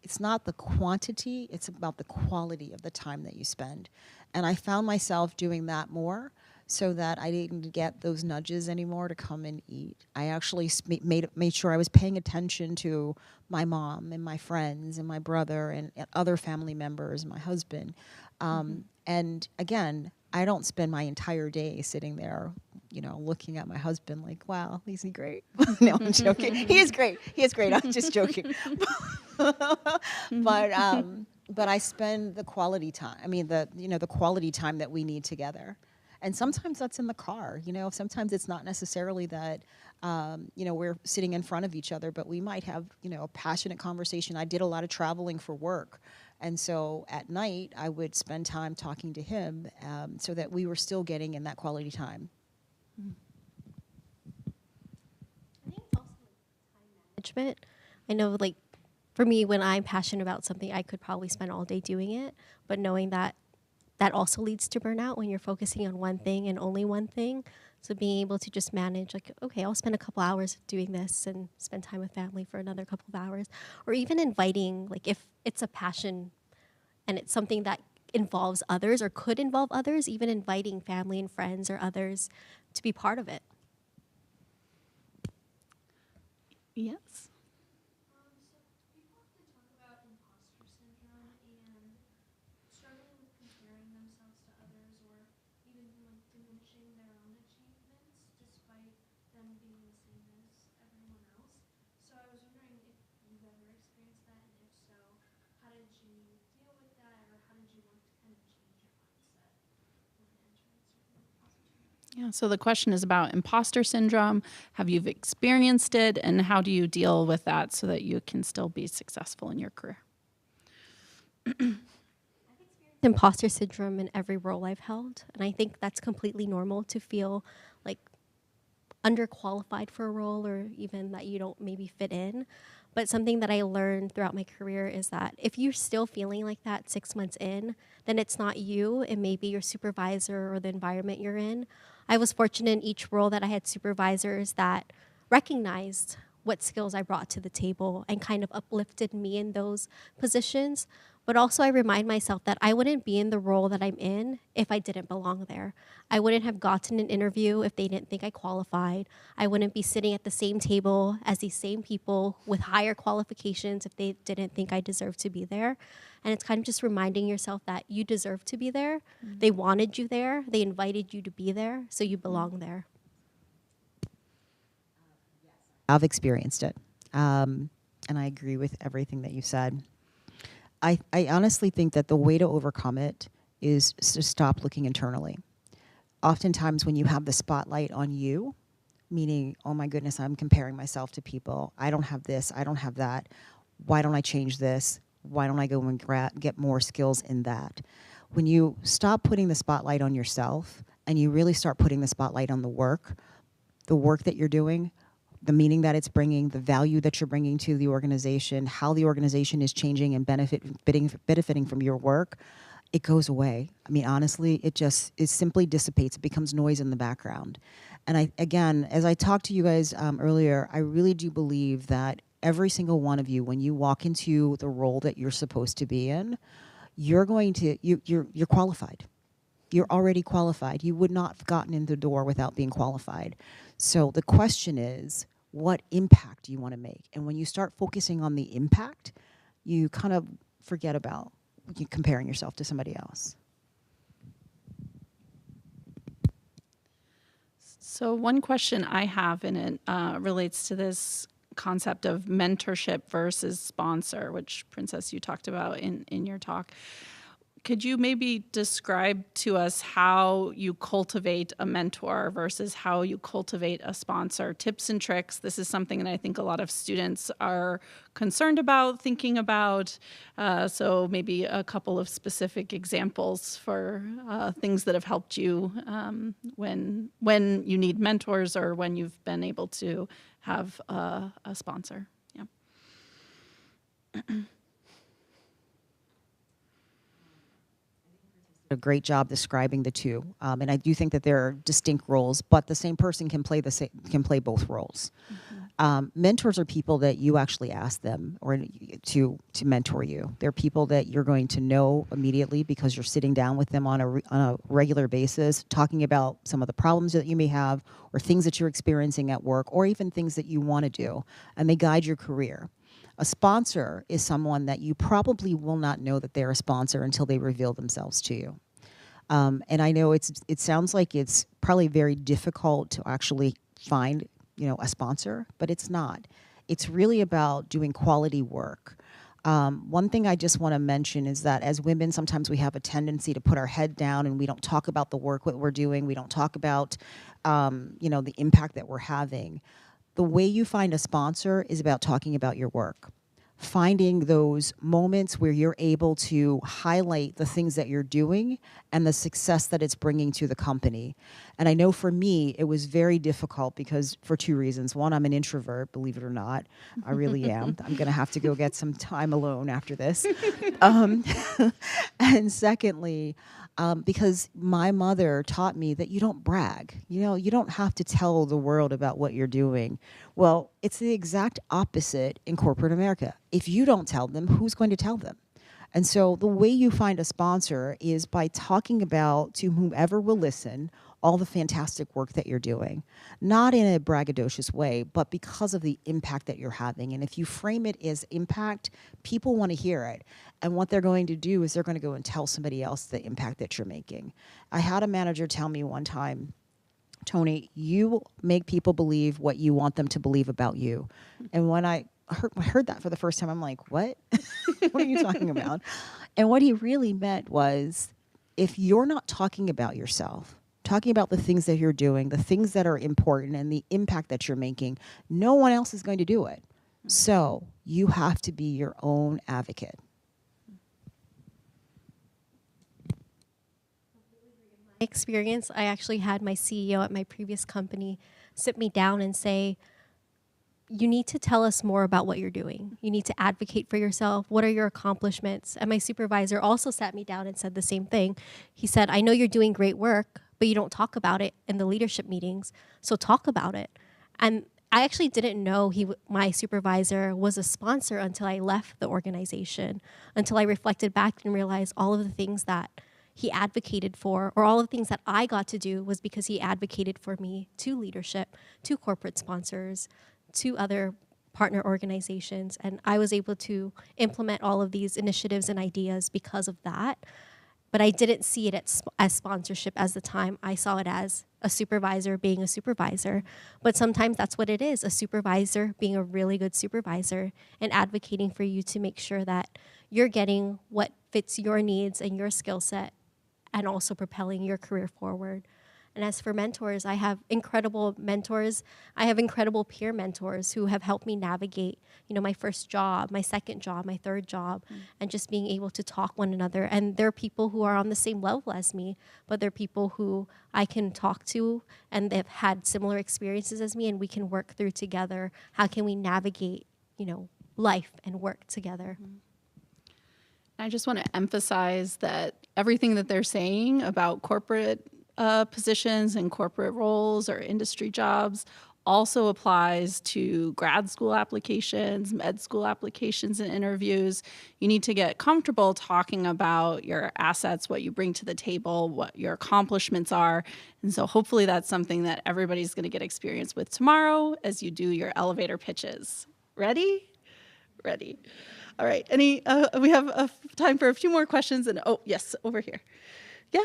It's not the quantity, it's about the quality of the time that you spend. And I found myself doing that more so that I didn't get those nudges anymore to come and eat. I actually made sure I was paying attention to my mom and my friends and my brother and other family members, my husband. And again, I don't spend my entire day sitting there, looking at my husband like, wow, is he great? No, I'm joking. He is great. He is great. I'm just joking. But I spend the quality time. I mean, the quality time that we need together. And sometimes that's in the car, sometimes it's not necessarily that, we're sitting in front of each other, but we might have, a passionate conversation. I did a lot of traveling for work. And so at night, I would spend time talking to him so that we were still getting in that quality time. I think also time management. I know, for me, when I'm passionate about something, I could probably spend all day doing it, but knowing that also leads to burnout when you're focusing on one thing and only one thing. So being able to just manage, okay, I'll spend a couple hours doing this and spend time with family for another couple of hours. Or even inviting, if it's a passion and it's something that involves others or could involve others, even inviting family and friends or others to be part of it. Yes. diminishing their own achievements despite them being the same as everyone else. So I was wondering if you've ever experienced that, and if so, how did you deal with that, or how did you work to kind of change your mindset when entering certain opportunities? Yeah, so the question is about imposter syndrome. Have you experienced it, and how do you deal with that so that you can still be successful in your career? Imposter syndrome in every role I've held, and I think that's completely normal to feel like underqualified for a role or even that you don't maybe fit in. But something that I learned throughout my career is that if you're still feeling like that 6 months in, then it's not you, it may be your supervisor or the environment you're in. I was fortunate in each role that I had supervisors that recognized what skills I brought to the table and kind of uplifted me in those positions. But also I remind myself that I wouldn't be in the role that I'm in if I didn't belong there. I wouldn't have gotten an interview if they didn't think I qualified. I wouldn't be sitting at the same table as these same people with higher qualifications if they didn't think I deserved to be there. And it's kind of just reminding yourself that you deserve to be there. Mm-hmm. They wanted you there. They invited you to be there, so you belong there. I've experienced it, and I agree with everything that you said. I honestly think that the way to overcome it is to stop looking internally. Oftentimes when you have the spotlight on you, meaning, oh my goodness, I'm comparing myself to people. I don't have this, I don't have that. Why don't I change this? Why don't I go and get more skills in that? When you stop putting the spotlight on yourself and you really start putting the spotlight on the work that you're doing, the meaning that it's bringing, the value that you're bringing to the organization, how the organization is changing and benefiting from your work, it goes away. I mean, honestly, it simply dissipates. It becomes noise in the background. And again, as I talked to you guys earlier, I really do believe that every single one of you, when you walk into the role that you're supposed to be in, you're qualified. You're already qualified. You would not have gotten in the door without being qualified. So the question is, what impact do you want to make? And when you start focusing on the impact, you kind of forget about comparing yourself to somebody else. So one question I have, and it relates to this concept of mentorship versus sponsor, which, Princess, you talked about in your talk. Could you maybe describe to us how you cultivate a mentor versus how you cultivate a sponsor? Tips and tricks. This is something that I think a lot of students are concerned about, thinking about. So maybe a couple of specific examples for things that have helped you when you need mentors or when you've been able to have a sponsor. Yeah. A great job describing the two, and I do think that there are distinct roles, but the same person can play both roles. Mm-hmm. Mentors are people that you actually ask them or to mentor you. They're people that you're going to know immediately because you're sitting down with them on a regular basis, talking about some of the problems that you may have or things that you're experiencing at work or even things that you want to do, and they guide your career. A sponsor is someone that you probably will not know that they're a sponsor until they reveal themselves to you. And I know it sounds like it's probably very difficult to actually find, a sponsor, but it's not. It's really about doing quality work. One thing I just want to mention is that as women, sometimes we have a tendency to put our head down and we don't talk about the work that we're doing. We don't talk about, the impact that we're having. The way you find a sponsor is about talking about your work. Finding those moments where you're able to highlight the things that you're doing and the success that it's bringing to the company. And I know for me, it was very difficult because for two reasons. One, I'm an introvert, believe it or not. I really am. I'm going to have to go get some time alone after this. And secondly, because my mother taught me that you don't brag. You don't have to tell the world about what you're doing. Well, it's the exact opposite in corporate America. If you don't tell them, who's going to tell them? And so the way you find a sponsor is by talking about, to whomever will listen, all the fantastic work that you're doing, not in a braggadocious way, but because of the impact that you're having. And if you frame it as impact, people want to hear it. And what they're going to do is they're going to go and tell somebody else the impact that you're making. I had a manager tell me one time, Toni, you make people believe what you want them to believe about you. And when I heard that for the first time, I'm like, what? What are you talking about? And what he really meant was, if you're not talking about yourself, talking about the things that you're doing, the things that are important and the impact that you're making, no one else is going to do it. So you have to be your own advocate. Experience, I actually had my CEO at my previous company sit me down and say, you need to tell us more about what you're doing. You need to advocate for yourself. What are your accomplishments? And my supervisor also sat me down and said the same thing. He said, I know you're doing great work, but you don't talk about it in the leadership meetings. So talk about it. And I actually didn't know my supervisor was a sponsor until I left the organization, until I reflected back and realized all of the things that he advocated for, or all of the things that I got to do was because he advocated for me to leadership, to corporate sponsors, to other partner organizations. And I was able to implement all of these initiatives and ideas because of that. But I didn't see it as sponsorship as the time. I saw it as a supervisor being a supervisor. But sometimes that's what it is, a supervisor being a really good supervisor and advocating for you to make sure that you're getting what fits your needs and your skill set, and also propelling your career forward. And as for mentors, I have incredible mentors. I have incredible peer mentors who have helped me navigate, my first job, my second job, my third job, and just being able to talk one another. And they're people who are on the same level as me, but they're people who I can talk to, and they've had similar experiences as me, and we can work through together. How can we navigate, life and work together? I just want to emphasize that everything that they're saying about corporate positions and corporate roles or industry jobs also applies to grad school applications, med school applications and interviews. You need to get comfortable talking about your assets, what you bring to the table, what your accomplishments are. And so hopefully that's something that everybody's going to get experience with tomorrow as you do your elevator pitches. Ready? Ready. All right. We have time for a few more questions. And oh, yes, over here. Yeah.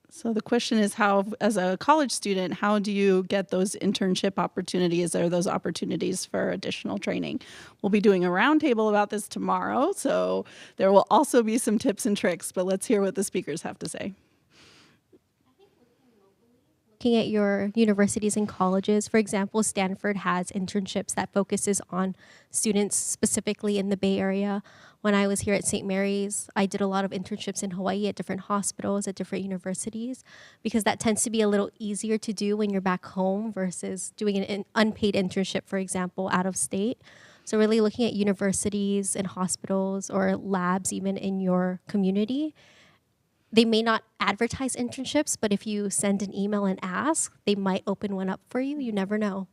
So the question is, how, as a college student, how do you get those internship opportunities or those opportunities for additional training? We'll be doing a roundtable about this tomorrow, so there will also be some tips and tricks, but let's hear what the speakers have to say. Looking at your universities and colleges, for example, Stanford has internships that focuses on students specifically in the Bay Area. When I was here at St. Mary's, I did a lot of internships in Hawaiʻi at different hospitals, at different universities, because that tends to be a little easier to do when you're back home versus doing an unpaid internship, for example, out of state. So really looking at universities and hospitals or labs even in your community. They may not advertise internships, but if you send an email and ask, they might open one up for you. You never know.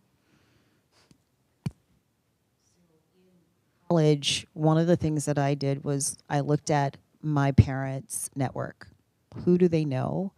College, one of the things that I did was I looked at my parents' network. Who do they know?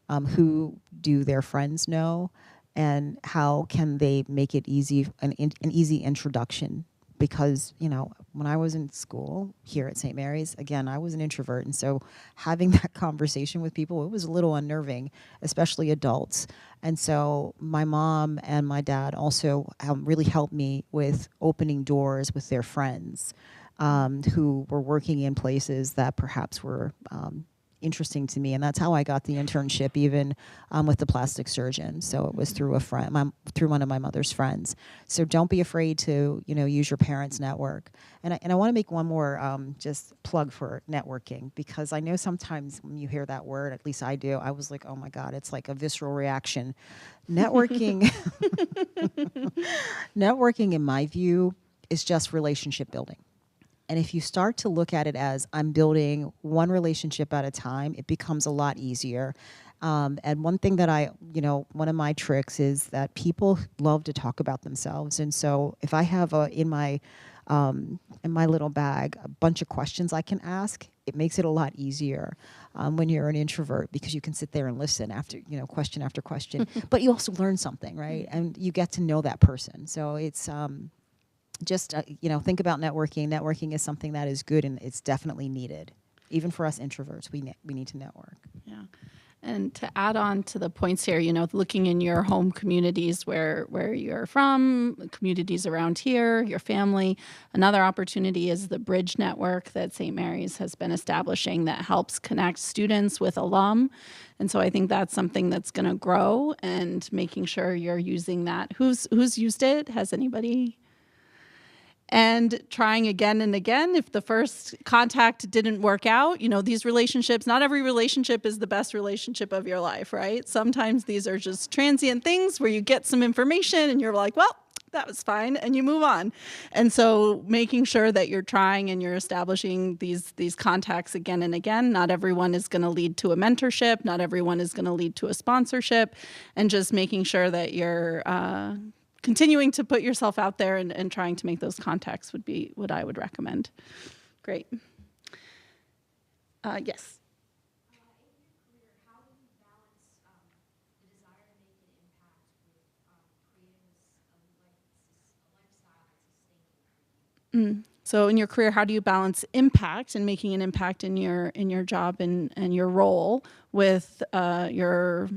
Who do their friends know? And how can they make it easy, an easy introduction? Because, when I was in school here at St. Mary's, again, I was an introvert. And so having that conversation with people, it was a little unnerving, especially adults. And so my mom and my dad also really helped me with opening doors with their friends who were working in places that perhaps were interesting to me. And that's how I got the internship, even with the plastic surgeon. So it was through a friend, through one of my mother's friends. So don't be afraid to, use your parents' network. And I want to make one more just plug for networking, because I know sometimes when you hear that word, at least I do, I was like, oh my God, it's like a visceral reaction. Networking, networking in my view is just relationship building. And if you start to look at it as I'm building one relationship at a time, it becomes a lot easier. And one thing that one of my tricks is that people love to talk about themselves. And so if I have in my little bag a bunch of questions I can ask, it makes it a lot easier when you're an introvert, because you can sit there and listen after, question after question. But you also learn something, right? And you get to know that person. So it's just, think about networking. Networking is something that is good, and it's definitely needed. Even for us introverts, we need to network. Yeah. And to add on to the points here, looking in your home communities where you're from, communities around here, your family, another opportunity is the Bridge Network that St. Mary's has been establishing that helps connect students with alum. And so I think that's something that's going to grow, and making sure you're using that. Who's used it? Has anybody? And trying again and again. If the first contact didn't work out, these relationships, not every relationship is the best relationship of your life, right? Sometimes these are just transient things where you get some information and you're like, well, that was fine, and you move on. And so making sure that you're trying and you're establishing these contacts again and again. Not everyone is going to lead to a mentorship. Not everyone is going to lead to a sponsorship. And just making sure that you're continuing to put yourself out there and trying to make those contacts would be what I would recommend. Great. Yes. So in your career, how do you balance impact and making an impact in your job and your role with your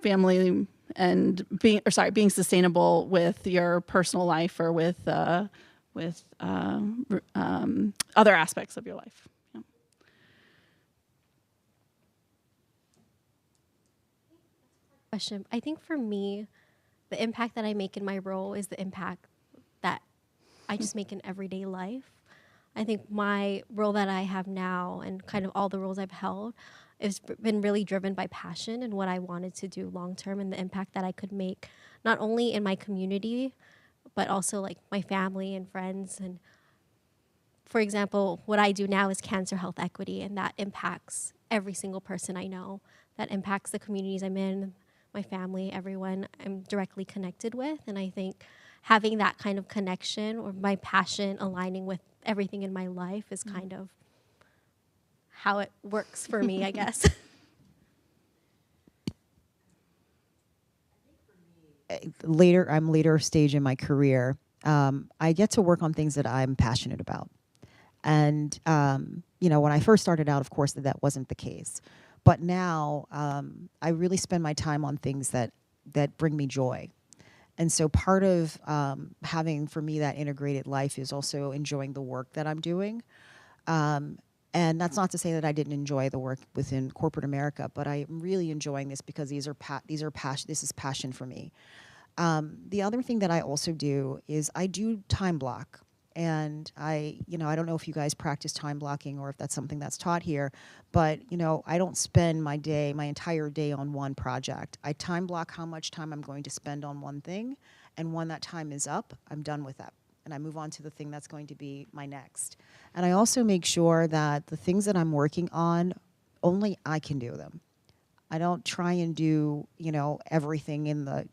family and being sustainable with your personal life or with other aspects of your life? Yeah. Question. I think for me, the impact that I make in my role is the impact that I just make in everyday life. I think my role that I have now, and kind of all the roles I've held, has been really driven by passion and what I wanted to do long term, and the impact that I could make not only in my community, but also like my family and friends. And for example, what I do now is cancer health equity, and that impacts every single person I know. That impacts the communities I'm in, my family, everyone I'm directly connected with. And I think having that kind of connection, or my passion aligning with everything in my life, is kind of how it works for me, I guess. I'm later stage in my career. I get to work on things that I'm passionate about. And, when I first started out, of course, that wasn't the case. But now I really spend my time on things that bring me joy. And so part of having, for me, that integrated life is also enjoying the work that I'm doing. And that's not to say that I didn't enjoy the work within corporate America, but I'm really enjoying this because this is passion for me. The other thing that I also do is I do time block. And I don't know if you guys practice time blocking or if that's something that's taught here, but, I don't spend my entire day on one project. I time block how much time I'm going to spend on one thing. And when that time is up, I'm done with that. And I move on to the thing that's going to be my next. And I also make sure that the things that I'm working on, only I can do them. I don't try and do, everything in the,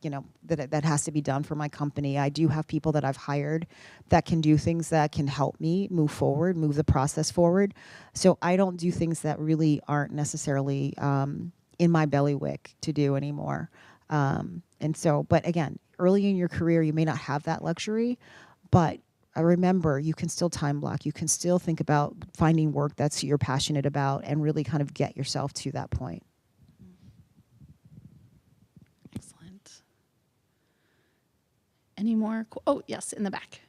that has to be done for my company. I do have people that I've hired that can do things that can help me move forward, move the process forward. So I don't do things that really aren't necessarily in my bailiwick to do anymore. But again, early in your career, you may not have that luxury, but remember, you can still time block. You can still think about finding work that's you're passionate about and really kind of get yourself to that point. Excellent. Any more? Oh, yes, in the back.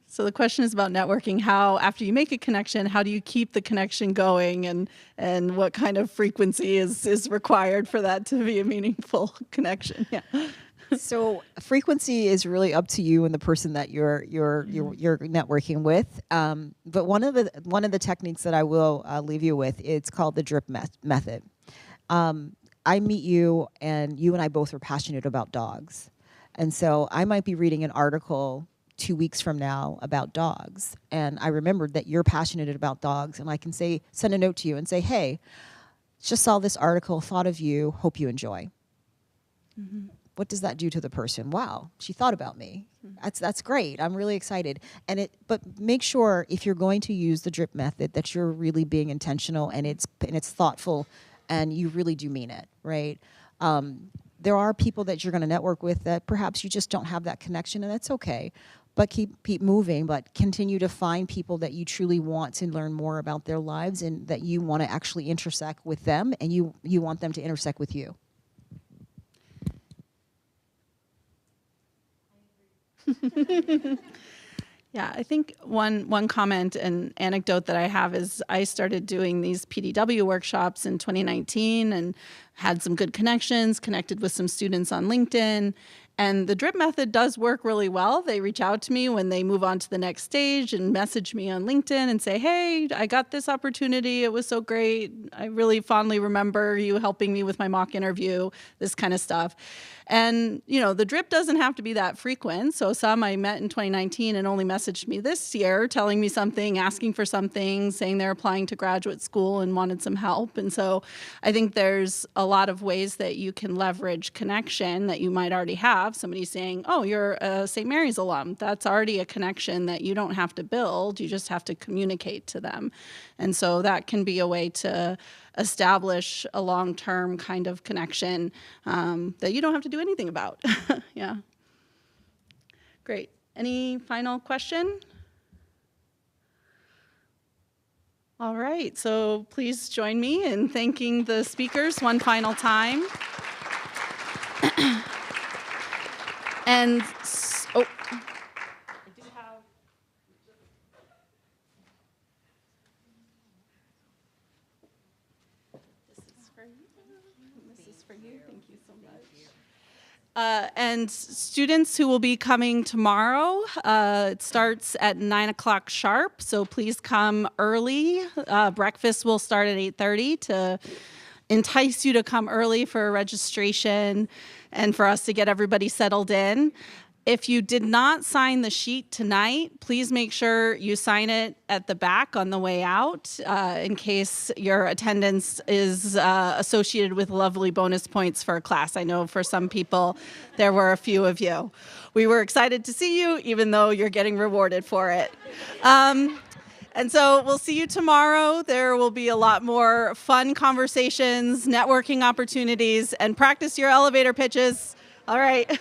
So the question is about networking. How, after you make a connection, how do you keep the connection going, and what kind of frequency is required for that to be a meaningful connection? Yeah. So frequency is really up to you and the person that you're networking with. But one of the techniques that I will leave you with, it's called the drip method. I meet you, and you and I both are passionate about dogs, and so I might be reading an article 2 weeks from now about dogs, and I remembered that you're passionate about dogs, and I can send a note to you and say, hey, just saw this article, thought of you, hope you enjoy. Mm-hmm. What does that do to the person? Wow, she thought about me. That's great. I'm really excited. But make sure if you're going to use the drip method that you're really being intentional and it's thoughtful, and you really do mean it, right? There are people that you're going to network with that perhaps you just don't have that connection, and that's okay. But keep moving, but continue to find people that you truly want to learn more about their lives and that you want to actually intersect with them, and you want them to intersect with you. Yeah, I think one comment and anecdote that I have is I started doing these PDW workshops in 2019 and had some good connections, connected with some students on LinkedIn. And the drip method does work really well. They reach out to me when they move on to the next stage and message me on LinkedIn and say, hey, I got this opportunity. It was so great. I really fondly remember you helping me with my mock interview, this kind of stuff. And, the drip doesn't have to be that frequent. So some I met in 2019 and only messaged me this year, telling me something, asking for something, saying they're applying to graduate school and wanted some help. And so I think there's a lot of ways that you can leverage connection that you might already have. Somebody saying, oh, you're a St. Mary's alum. That's already a connection that you don't have to build. You just have to communicate to them. And so that can be a way to establish a long-term kind of connection that you don't have to do anything about. Yeah. Great. Any final question? All right. So please join me in thanking the speakers one final time. And oh. And students who will be coming tomorrow, it starts at 9 o'clock sharp, so please come early. Breakfast will start at 8:30 to entice you to come early for registration and for us to get everybody settled in. If you did not sign the sheet tonight, please make sure you sign it at the back on the way out in case your attendance is associated with lovely bonus points for a class. I know for some people, there were a few of you. We were excited to see you, even though you're getting rewarded for it. And so we'll see you tomorrow. There will be a lot more fun conversations, networking opportunities, and practice your elevator pitches. All right.